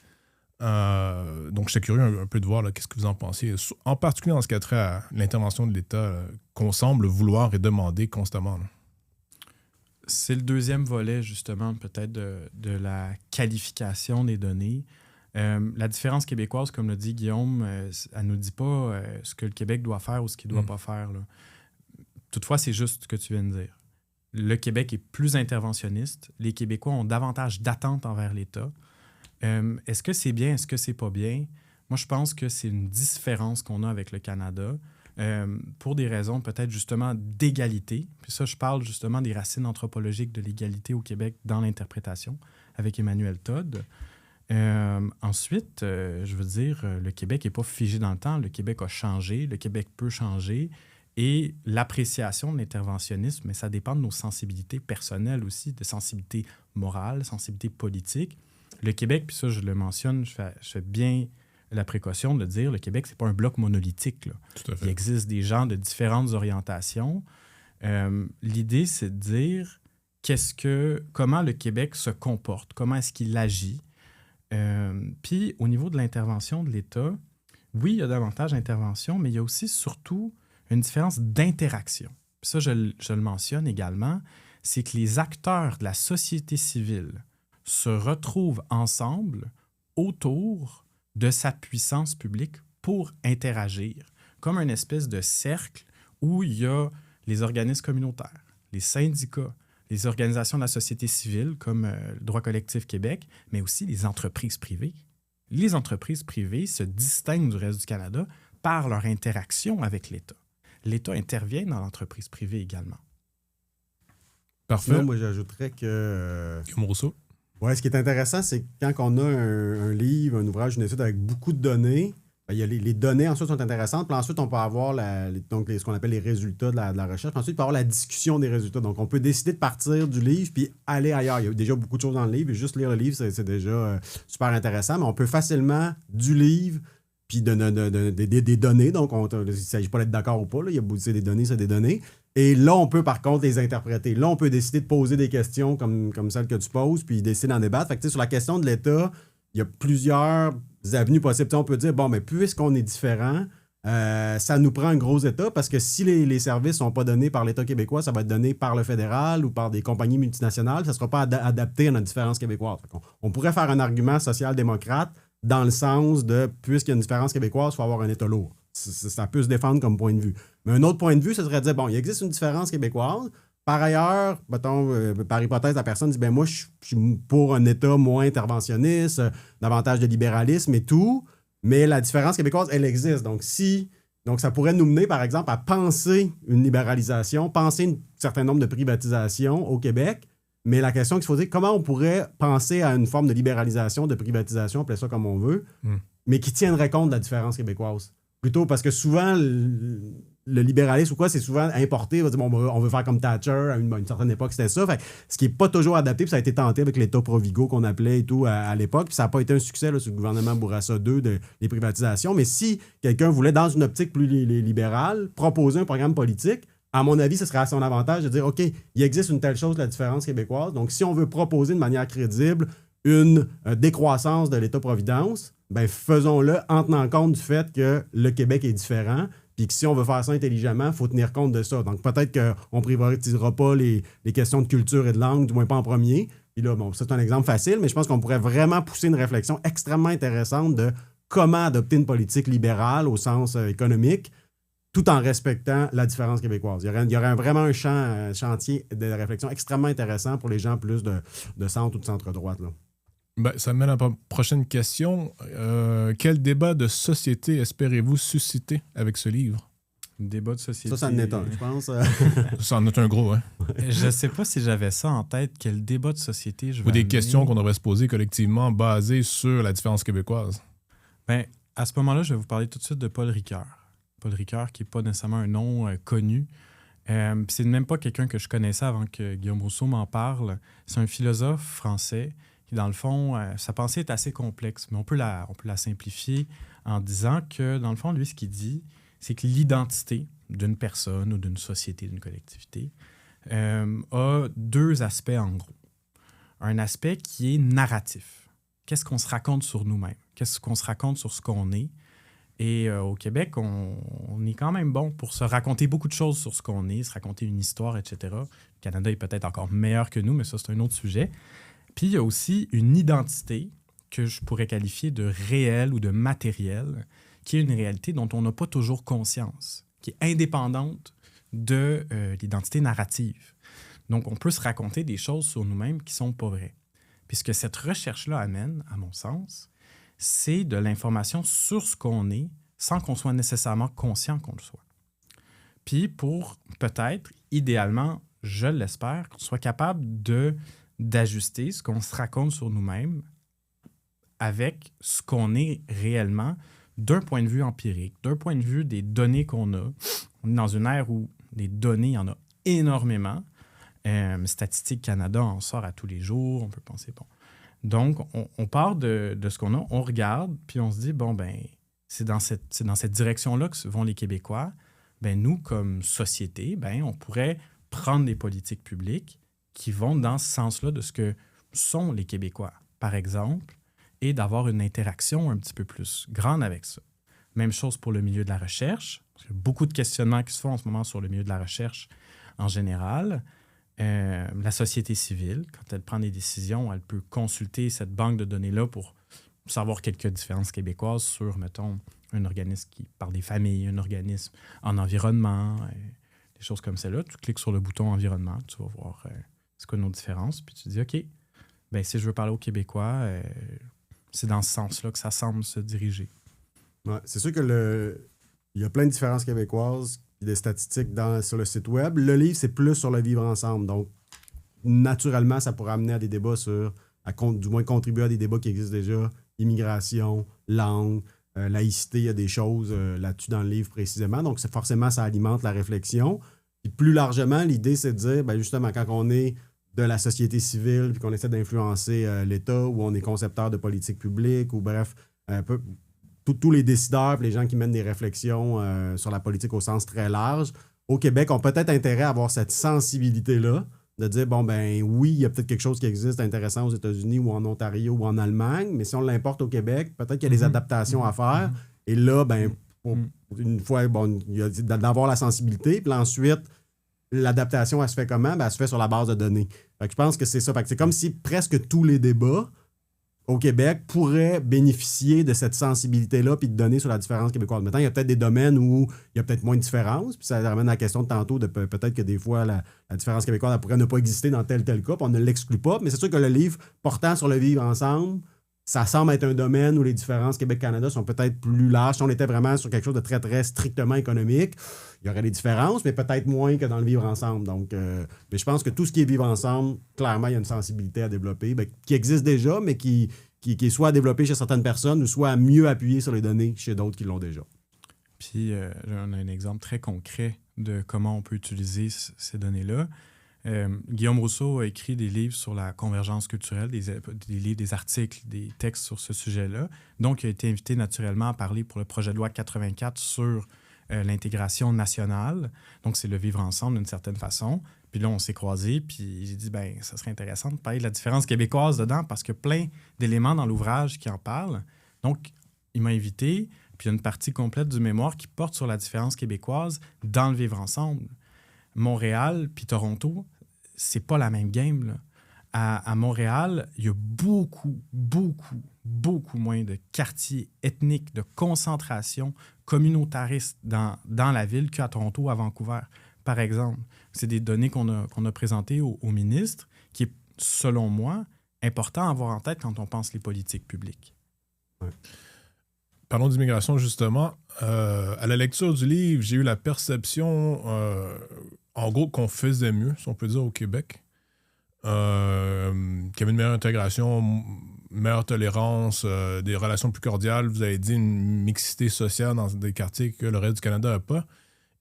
Donc, j'étais curieux un peu de voir qu'est-ce que vous en pensiez, en particulier en ce qui a trait à l'intervention de l'État qu'on semble vouloir et demander constamment. Là. C'est le deuxième volet, justement, peut-être de la qualification des données. La différence québécoise, comme le dit Guillaume, elle ne nous dit pas ce que le Québec doit faire ou ce qu'il ne doit pas faire. Là. Toutefois, c'est juste ce que tu viens de dire. Le Québec est plus interventionniste. Les Québécois ont davantage d'attentes envers l'État. Est-ce que c'est bien? Est-ce que c'est pas bien? Moi, je pense que c'est une différence qu'on a avec le Canada pour des raisons peut-être justement d'égalité. Puis ça, je parle justement des racines anthropologiques de l'égalité au Québec dans l'interprétation avec Emmanuel Todd. Ensuite, je veux dire, le Québec n'est pas figé dans le temps. Le Québec a changé. Le Québec peut changer. Et l'appréciation de l'interventionnisme, mais ça dépend de nos sensibilités personnelles aussi, de sensibilité morale, sensibilité politique. Le Québec, puis ça, je le mentionne, je fais bien la précaution de dire, le Québec, c'est pas un bloc monolithique. Là. Tout à fait. Il existe des gens de différentes orientations. L'idée, c'est de dire comment le Québec se comporte, comment est-ce qu'il agit. Puis, au niveau de l'intervention de l'État, oui, il y a davantage d'intervention, mais il y a aussi surtout une différence d'interaction. Puis ça, je le mentionne également, c'est que les acteurs de la société civile se retrouvent ensemble autour de sa puissance publique pour interagir, comme une espèce de cercle où il y a les organismes communautaires, les syndicats, les organisations de la société civile comme le Droit collectif Québec, mais aussi les entreprises privées. Les entreprises privées se distinguent du reste du Canada par leur interaction avec l'État. L'État intervient dans l'entreprise privée également. Parfait. Sinon, moi, j'ajouterais que... Guillaume Rousseau. Oui, ce qui est intéressant, c'est que quand on a un livre, un ouvrage, une étude avec beaucoup de données, ben, il y a les données ensuite sont intéressantes. Puis ensuite, on peut avoir ce qu'on appelle les résultats de la recherche. Puis ensuite, il peut y avoir la discussion des résultats. Donc, on peut décider de partir du livre puis aller ailleurs. Il y a déjà beaucoup de choses dans le livre. Et juste lire le livre, c'est déjà super intéressant. Mais on peut facilement, du livre, puis des données. Donc, il ne s'agit pas d'être d'accord ou pas. Là. Il y a des données, c'est des données. Et là, on peut par contre les interpréter. Là, on peut décider de poser des questions comme celles que tu poses, puis décider d'en débattre. Fait que, sur la question de l'État, il y a plusieurs avenues possibles. On peut dire, bon, mais puisqu'on est différent, ça nous prend un gros État, parce que si les services ne sont pas donnés par l'État québécois, ça va être donné par le fédéral ou par des compagnies multinationales. Ça ne sera pas adapté à notre différence québécoise. On pourrait faire un argument social-démocrate dans le sens de, puisqu'il y a une différence québécoise, il faut avoir un État lourd. Ça peut se défendre comme point de vue. Mais un autre point de vue, ce serait de dire, bon, il existe une différence québécoise. Par ailleurs, mettons, par hypothèse, la personne dit, ben moi, je suis pour un État moins interventionniste, davantage de libéralisme et tout, mais la différence québécoise, elle existe. Donc, ça pourrait nous mener, par exemple, à penser une libéralisation, penser un certain nombre de privatisations au Québec, Mais la question qu'il faut dire, comment on pourrait penser à une forme de libéralisation, de privatisation, appelez ça comme on veut, mais qui tiendrait compte de la différence québécoise? Plutôt parce que souvent, le libéralisme ou quoi, c'est souvent importé. On va dire, bon, on veut faire comme Thatcher, à une certaine époque, c'était ça. Fait, ce qui n'est pas toujours adapté, puis ça a été tenté avec l'État Provigo qu'on appelait et tout à l'époque, puis ça n'a pas été un succès là, sur le gouvernement Bourassa II des privatisations. Mais si quelqu'un voulait, dans une optique plus libérale, proposer un programme politique, à mon avis, ce serait à son avantage de dire, OK, il existe une telle chose, la différence québécoise. Donc, si on veut proposer de manière crédible une décroissance de l'État-providence, ben faisons-le en tenant compte du fait que le Québec est différent, puis que si on veut faire ça intelligemment, il faut tenir compte de ça. Donc, peut-être qu'on ne privatisera pas les questions de culture et de langue, du moins pas en premier. Puis là, bon, c'est un exemple facile, mais je pense qu'on pourrait vraiment pousser une réflexion extrêmement intéressante de comment adopter une politique libérale au sens économique, tout en respectant la différence québécoise. Il y aurait vraiment un chantier de réflexion extrêmement intéressant pour les gens plus de centre ou de centre-droite, là. Ben, ça mène à la prochaine question. Quel débat de société espérez-vous susciter avec ce livre? Débat de société. Ça en est un, je pense. Ça en est un gros, hein? Je sais pas si j'avais ça en tête. Quel débat de société je vais Ou des amener. questions qu'on devrait se poser collectivement basées sur la différence québécoise. Ben, à ce moment-là, je vais vous parler tout de suite de Paul Ricoeur. Paul Ricoeur, qui n'est pas nécessairement un nom connu. C'est même pas quelqu'un que je connaissais avant que Guillaume Rousseau m'en parle. C'est un philosophe français qui, dans le fond, sa pensée est assez complexe, mais on peut la simplifier en disant que, dans le fond, lui, ce qu'il dit, c'est que l'identité d'une personne ou d'une société, d'une collectivité, a deux aspects, en gros. Un aspect qui est narratif. Qu'est-ce qu'on se raconte sur nous-mêmes? Qu'est-ce qu'on se raconte sur ce qu'on est? Et au Québec, on est quand même bon pour se raconter beaucoup de choses sur ce qu'on est, se raconter une histoire, etc. Le Canada est peut-être encore meilleur que nous, mais ça, c'est un autre sujet. Puis, il y a aussi une identité que je pourrais qualifier de réelle ou de matérielle, qui est une réalité dont on n'a pas toujours conscience, qui est indépendante de l'identité narrative. Donc, on peut se raconter des choses sur nous-mêmes qui ne sont pas vraies. Puis ce que cette recherche-là amène, à mon sens, c'est de l'information sur ce qu'on est sans qu'on soit nécessairement conscient qu'on le soit. Puis pour peut-être, idéalement, je l'espère, qu'on soit capable d'ajuster ce qu'on se raconte sur nous-mêmes avec ce qu'on est réellement d'un point de vue empirique, d'un point de vue des données qu'on a. On est dans une ère où les données, il y en a énormément. Statistique Canada en sort à tous les jours, on peut penser, bon. Donc, on part de ce qu'on a, on regarde, puis on se dit, bon, ben, c'est dans cette direction-là que vont les Québécois. Ben, nous, comme société, ben, on pourrait prendre des politiques publiques qui vont dans ce sens-là de ce que sont les Québécois, par exemple, et d'avoir une interaction un petit peu plus grande avec ça. Même chose pour le milieu de la recherche. Il y a beaucoup de questionnements qui se font en ce moment sur le milieu de la recherche en général. La société civile, quand elle prend des décisions, elle peut consulter cette banque de données-là pour savoir quelques différences québécoises sur, mettons, un organisme qui parle des familles, un organisme en environnement, des choses comme celle-là. Tu cliques sur le bouton environnement, tu vas voir c'est quoi nos différences, puis tu te dis, OK, ben, si je veux parler aux Québécois, c'est dans ce sens-là que ça semble se diriger. Ouais, c'est sûr que il y a plein de différences québécoises, des statistiques sur le site web. Le livre, c'est plus sur le vivre ensemble. Donc, naturellement, ça pourrait amener à des débats du moins contribuer à des débats qui existent déjà. Immigration, langue, laïcité, il y a des choses là-dessus dans le livre précisément. Donc, forcément, ça alimente la réflexion. Puis plus largement, l'idée, c'est de dire, ben, justement, quand on est de la société civile, puis qu'on essaie d'influencer l'État, ou on est concepteur de politique publique, ou bref, un peu tous les décideurs, puis les gens qui mènent des réflexions sur la politique au sens très large, au Québec, ont peut-être intérêt à avoir cette sensibilité-là, de dire, bon, ben oui, il y a peut-être quelque chose qui existe intéressant aux États-Unis ou en Ontario ou en Allemagne, mais si on l'importe au Québec, peut-être qu'il y a des adaptations à faire. Et là, ben, une fois, bon, il y a d'avoir la sensibilité, puis ensuite, l'adaptation, elle se fait comment? Ben, elle se fait sur la base de données. Fait que je pense que c'est ça. Fait que c'est comme si presque tous les débats au Québec pourraient bénéficier de cette sensibilité-là puis de données sur la différence québécoise. Maintenant, il y a peut-être des domaines où il y a peut-être moins de différence, puis ça ramène à la question de tantôt de peut-être que des fois, la différence québécoise elle pourrait ne pas exister dans tel cas, puis on ne l'exclut pas. Mais c'est sûr que le livre portant sur le vivre ensemble, ça semble être un domaine où les différences Québec-Canada sont peut-être plus larges. Si on était vraiment sur quelque chose de très, très strictement économique, il y aurait des différences, mais peut-être moins que dans le vivre ensemble. Donc, mais je pense que tout ce qui est vivre ensemble, clairement, il y a une sensibilité à développer, qui existe déjà, mais qui est soit à développer chez certaines personnes ou soit à mieux appuyer sur les données chez d'autres qui l'ont déjà. Puis, on a un exemple très concret de comment on peut utiliser ces données-là. Guillaume Rousseau a écrit des livres sur la convergence culturelle, des livres, des articles, des textes sur ce sujet-là. Donc, il a été invité naturellement à parler pour le projet de loi 84 sur l'intégration nationale. Donc, c'est le vivre ensemble d'une certaine façon. Puis là, on s'est croisés, puis j'ai dit, ben, ça serait intéressant de parler de la différence québécoise dedans parce qu'il y a plein d'éléments dans l'ouvrage qui en parlent. Donc, il m'a invité, puis il y a une partie complète du mémoire qui porte sur la différence québécoise dans le vivre ensemble. Montréal puis Toronto, c'est pas la même game, là. À Montréal, il y a beaucoup moins de quartiers ethniques, de concentration communautariste dans la ville qu'à Toronto ou à Vancouver, par exemple. C'est des données qu'on a présentées au ministre, qui est, selon moi, important à avoir en tête quand on pense les politiques publiques. Ouais. Parlons d'immigration, justement. À la lecture du livre, j'ai eu la perception, en gros, qu'on faisait mieux, si on peut dire, au Québec. Qu'il y avait une meilleure intégration, meilleure tolérance, des relations plus cordiales. Vous avez dit une mixité sociale dans des quartiers que le reste du Canada n'a pas.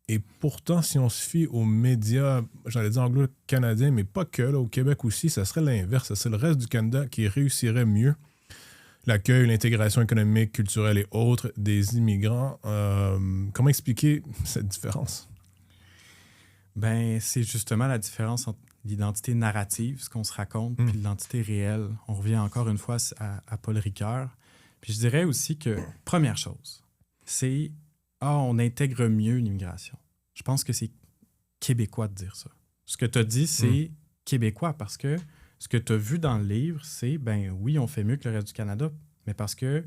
Et pourtant, si on se fie aux médias, j'allais dire anglo-canadiens, mais pas que, là, au Québec aussi, ça serait l'inverse. C'est le reste du Canada qui réussirait mieux l'accueil, l'intégration économique, culturelle et autres des immigrants. Comment expliquer cette différence? Ben, c'est justement la différence entre l'identité narrative, ce qu'on se raconte, puis l'identité réelle. On revient encore une fois à Paul Ricoeur. Puis je dirais aussi que, première chose, c'est on intègre mieux l'immigration. Je pense que c'est québécois de dire ça. Ce que tu as dit, c'est québécois parce que ce que tu as vu dans le livre, c'est, ben oui, on fait mieux que le reste du Canada, mais parce que,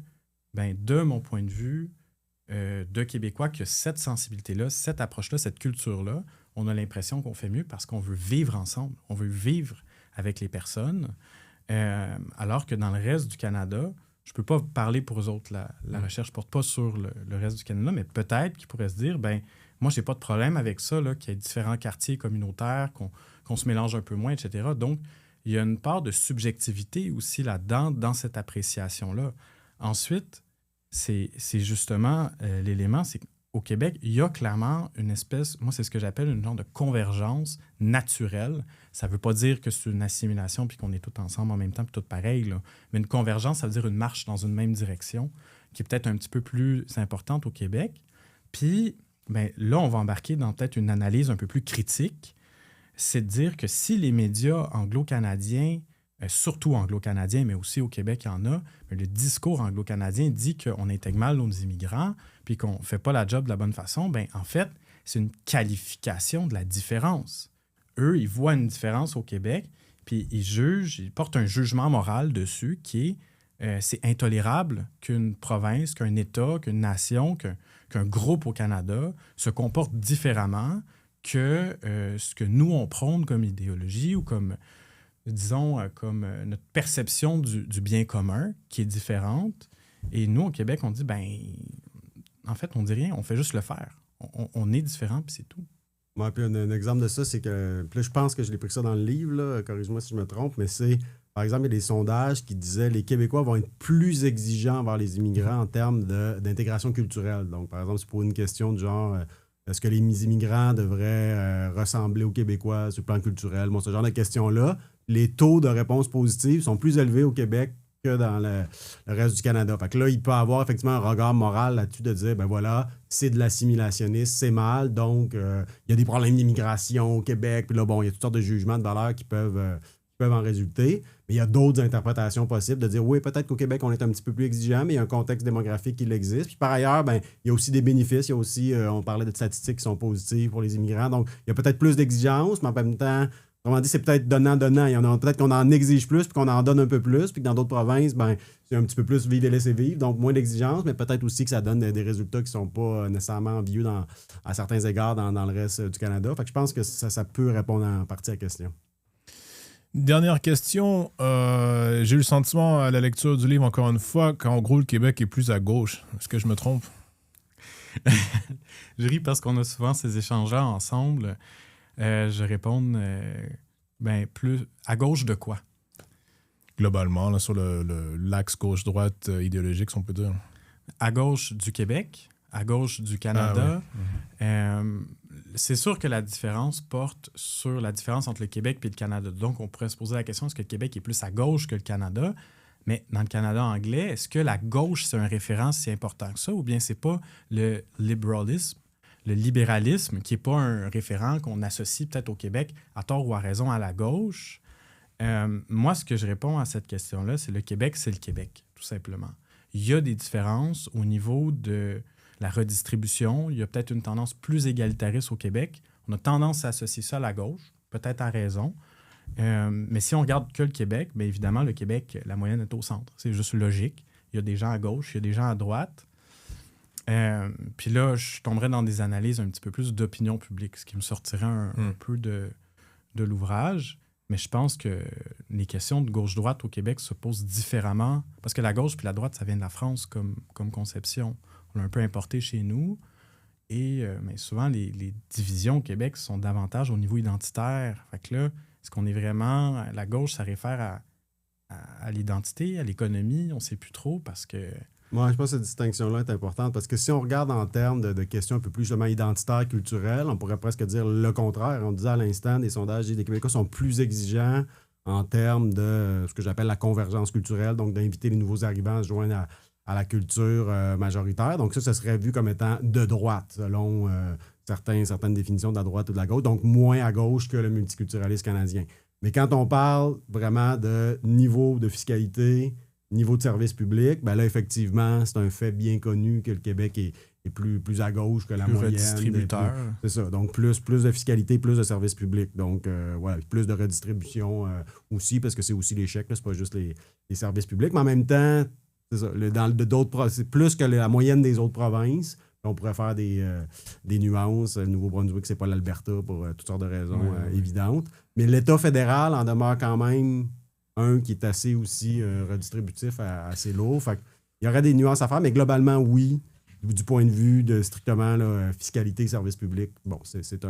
ben de mon point de vue, de Québécois, que cette sensibilité-là, cette approche-là, cette culture-là, on a l'impression qu'on fait mieux parce qu'on veut vivre ensemble, on veut vivre avec les personnes, alors que dans le reste du Canada, je ne peux pas parler pour eux autres, la recherche ne porte pas sur le reste du Canada, mais peut-être qu'ils pourraient se dire, ben moi, je n'ai pas de problème avec ça, là, qu'il y ait différents quartiers communautaires, qu'on se mélange un peu moins, etc. Donc, il y a une part de subjectivité aussi là-dedans, dans cette appréciation-là. Ensuite, c'est justement l'élément, c'est qu'au Québec, il y a clairement une espèce, moi, c'est ce que j'appelle une genre de convergence naturelle. Ça ne veut pas dire que c'est une assimilation puis qu'on est tous ensemble en même temps puis tout pareil, là. Mais une convergence, ça veut dire une marche dans une même direction qui est peut-être un petit peu plus importante au Québec. Puis, ben, là, on va embarquer dans peut-être une analyse un peu plus critique. C'est de dire que si les médias anglo-canadiens, surtout anglo-canadiens, mais aussi au Québec, il y en a, mais le discours anglo-canadien dit qu'on intègre mal nos immigrants puis qu'on ne fait pas la job de la bonne façon, ben en fait, c'est une qualification de la différence. Eux, ils voient une différence au Québec, puis ils jugent, ils portent un jugement moral dessus qui est c'est intolérable qu'une province, qu'un État, qu'une nation, qu'un groupe au Canada se comporte différemment que ce que nous, on prône comme idéologie ou comme, disons, comme notre perception du bien commun qui est différente. Et nous, au Québec, on dit, ben, en fait, on dit rien, on fait juste le faire. On est différent, puis c'est tout. Ouais, puis un exemple de ça, c'est que, puis là, je pense que je l'ai pris ça dans le livre, là, corrige-moi si je me trompe, mais c'est, par exemple, il y a des sondages qui disaient que les Québécois vont être plus exigeants envers les immigrants en termes d'intégration culturelle. Donc, par exemple, c'est pour une question du genre... est-ce que les immigrants devraient ressembler aux Québécois sur le plan culturel? Bon, ce genre de questions-là, les taux de réponse positive sont plus élevés au Québec que dans le reste du Canada. Fait que là, il peut avoir effectivement un regard moral là-dessus de dire, ben voilà, c'est de l'assimilationnisme, c'est mal, donc il y a des problèmes d'immigration au Québec, puis là, bon, il y a toutes sortes de jugements de valeur qui peuvent en résulter. Mais il y a d'autres interprétations possibles de dire, oui, peut-être qu'au Québec, on est un petit peu plus exigeant, mais il y a un contexte démographique qui existe. Puis par ailleurs, ben, il y a aussi des bénéfices. Il y a aussi, on parlait de statistiques qui sont positives pour les immigrants. Donc, il y a peut-être plus d'exigences, mais en même temps, autrement dit, c'est peut-être donnant-donnant. Peut-être qu'on en exige plus, puis qu'on en donne un peu plus, puis que dans d'autres provinces, ben, c'est un petit peu plus vivre et laisser vivre. Donc, moins d'exigences, mais peut-être aussi que ça donne des résultats qui ne sont pas nécessairement envieux à certains égards dans le reste du Canada. Fait que je pense que ça peut répondre en partie à la question. Dernière question. J'ai eu le sentiment à la lecture du livre, encore une fois, qu'en gros, le Québec est plus à gauche. Est-ce que je me trompe? Je ris parce qu'on a souvent ces échanges-là ensemble. Je réponds, plus à gauche de quoi? Globalement, là, sur l'axe gauche-droite idéologique, si on peut dire. À gauche du Québec, à gauche du Canada. C'est sûr que la différence porte sur la différence entre le Québec et le Canada. Donc, on pourrait se poser la question, est-ce que le Québec est plus à gauche que le Canada? Mais dans le Canada anglais, est-ce que la gauche, c'est un référent si important que ça? Ou bien c'est pas le libéralisme, qui n'est pas un référent qu'on associe peut-être au Québec, à tort ou à raison, à la gauche? Moi, ce que je réponds à cette question-là, c'est le Québec, c'est le Québec, tout simplement. Il y a des différences au niveau de la redistribution. Il y a peut-être une tendance plus égalitariste au Québec. On a tendance à associer ça à la gauche, peut-être à raison. Mais si on regarde que le Québec, bien évidemment, le Québec, la moyenne est au centre. C'est juste logique. Il y a des gens à gauche, il y a des gens à droite. Puis là, je tomberais dans des analyses un petit peu plus d'opinion publique, ce qui me sortirait un peu de l'ouvrage. Mais je pense que les questions de gauche-droite au Québec se posent différemment. Parce que la gauche puis la droite, ça vient de la France comme conception. On l'a un peu importé chez nous. Et mais souvent, les divisions au Québec sont davantage au niveau identitaire. Fait que là, est-ce qu'on est vraiment... La gauche, ça réfère à l'identité, à l'économie? On ne sait plus trop parce que... Moi, je pense que cette distinction-là est importante parce que si on regarde en termes de questions un peu plus justement identitaires, culturelles, on pourrait presque dire le contraire. On disait à l'instant, des sondages des Québécois sont plus exigeants en termes de ce que j'appelle la convergence culturelle, donc d'inviter les nouveaux arrivants à se joindre à la culture majoritaire. Donc ça serait vu comme étant de droite, selon certaines définitions de la droite ou de la gauche, donc moins à gauche que le multiculturalisme canadien. Mais quand on parle vraiment de niveau de fiscalité, niveau de service public, ben là, effectivement, c'est un fait bien connu que le Québec est plus à gauche que la moyenne. Redistributeur. C'est ça. Donc, plus de fiscalité, plus de services publics. Donc, voilà, plus de redistribution aussi, parce que c'est aussi les chèques, c'est pas juste les services publics. Mais en même temps, c'est ça. C'est plus que la moyenne des autres provinces. On pourrait faire des nuances. Le Nouveau-Brunswick, c'est pas l'Alberta pour toutes sortes de raisons évidentes. Mais l'État fédéral en demeure quand même un qui est assez aussi redistributif, assez lourd. Fait il y aurait des nuances à faire, mais globalement, oui, du point de vue de strictement là, fiscalité et services publics, bon, c'est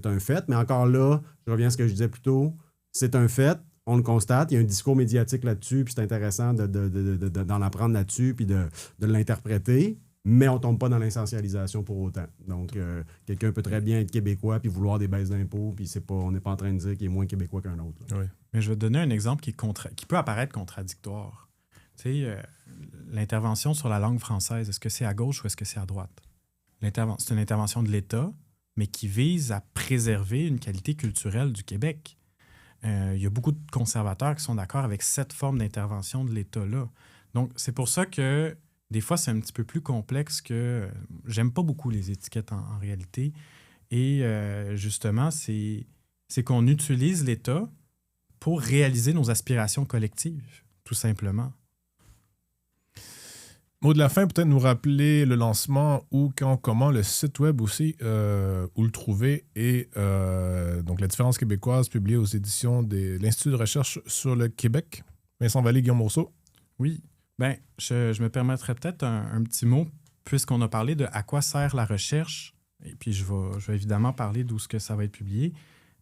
un fait. Mais encore là, je reviens à ce que je disais plus tôt, c'est un fait, on le constate, il y a un discours médiatique là-dessus, puis c'est intéressant d'en apprendre là-dessus, puis de l'interpréter, mais on ne tombe pas dans l'essentialisation pour autant. Donc, quelqu'un peut très bien être québécois puis vouloir des baisses d'impôts, puis on n'est pas en train de dire qu'il est moins québécois qu'un autre. Oui. Mais je vais te donner un exemple qui peut apparaître contradictoire. Tu sais, l'intervention sur la langue française, est-ce que c'est à gauche ou est-ce que c'est à droite? C'est une intervention de l'État, mais qui vise à préserver une qualité culturelle du Québec. Il y a beaucoup de conservateurs qui sont d'accord avec cette forme d'intervention de l'État-là. Donc, c'est pour ça que des fois, c'est un petit peu plus complexe que... J'aime pas beaucoup les étiquettes en réalité. Et justement, c'est qu'on utilise l'État pour réaliser nos aspirations collectives, tout simplement. Mot de la fin, peut-être nous rappeler le lancement ou quand, comment, le site web aussi, où le trouver, et donc La différence québécoise, publiée aux éditions de l'Institut de recherche sur le Québec. Vincent Vallée, Guillaume Rousseau. Oui. Bien, je me permettrais peut-être un petit mot, puisqu'on a parlé de à quoi sert la recherche, et puis je vais évidemment parler d'où ce que ça va être publié.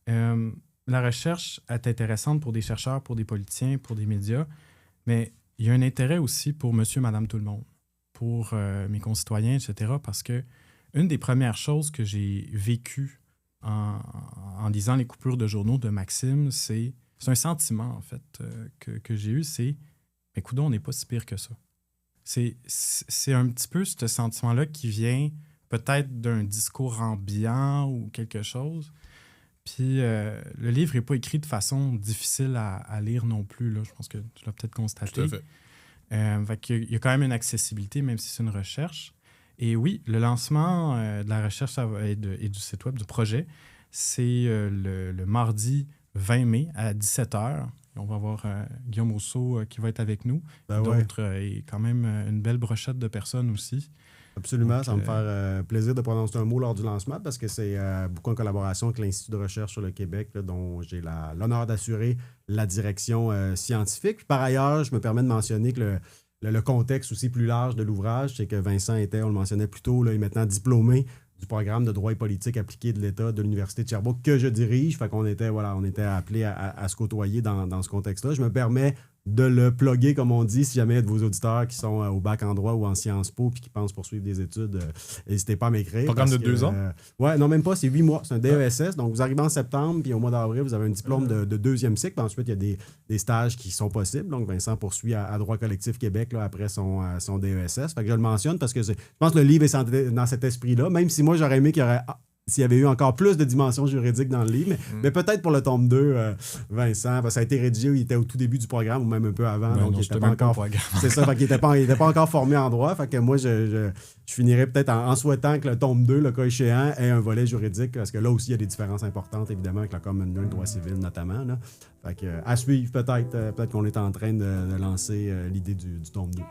La recherche est intéressante pour des chercheurs, pour des politiciens, pour des médias, mais il y a un intérêt aussi pour monsieur, madame, tout le monde, pour mes concitoyens, etc., parce que une des premières choses que j'ai vécues en lisant les coupures de journaux de Maxime, c'est un sentiment, en fait, que j'ai eu, c'est « Coudonc, on n'est pas si pire que ça ». C'est un petit peu ce sentiment-là qui vient peut-être d'un discours ambiant ou quelque chose. Puis le livre n'est pas écrit de façon difficile à lire non plus. Là. Je pense que tu l'as peut-être constaté. Tout à fait. Il y a quand même une accessibilité, même si c'est une recherche. Et oui, le lancement de la recherche et du site web, du projet, c'est le mardi 20 mai à 17h. on va avoir Guillaume Rousseau qui va être avec nous. Ben ouais. D'autres, et quand même une belle brochette de personnes aussi. Absolument, Donc, ça va me faire plaisir de prononcer un mot lors du lancement parce que c'est beaucoup en collaboration avec l'Institut de recherche sur le Québec, là, dont j'ai l'honneur d'assurer la direction scientifique. Puis, par ailleurs, je me permets de mentionner que le contexte aussi plus large de l'ouvrage, c'est que Vincent était, on le mentionnait plus tôt, là, est maintenant diplômé du programme de droit et politique appliqué de l'État de l'Université de Sherbrooke que je dirige. Fait qu'on était, on était appelés à se côtoyer dans ce contexte-là. Je me permets de le plugger, comme on dit, si jamais il y a de vos auditeurs qui sont au bac en droit ou en Sciences Po puis qui pensent poursuivre des études, n'hésitez pas à m'écrire. Programme de 2 ans? Ouais, non, même pas, c'est 8 mois. C'est un DESS. Donc, vous arrivez en septembre, puis au mois d'avril, vous avez un diplôme de deuxième cycle. Puis ensuite, il y a des stages qui sont possibles. Donc, Vincent poursuit à Droit collectif Québec là, après son DESS. Fait que je le mentionne parce que je pense que le livre est dans cet esprit-là, même si moi, j'aurais aimé qu'il y aurait... s'il y avait eu encore plus de dimensions juridiques dans le livre. Mais peut-être pour le tome 2, Vincent, parce que ça a été rédigé, il était au tout début du programme ou même un peu avant. Ben donc, non, il n'était pas encore. C'est ça, fait qu'il n'était pas encore formé en droit. Fait que moi, je finirais peut-être en souhaitant que le tome 2, le cas échéant, ait un volet juridique, parce que là aussi, il y a des différences importantes, évidemment, avec la common law, le droit civil notamment. Là. Fait que, à suivre, peut-être qu'on est en train de lancer l'idée du tome 2.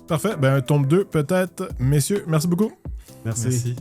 Parfait. Ben, un tome 2, peut-être. Messieurs, merci beaucoup. Merci. Merci.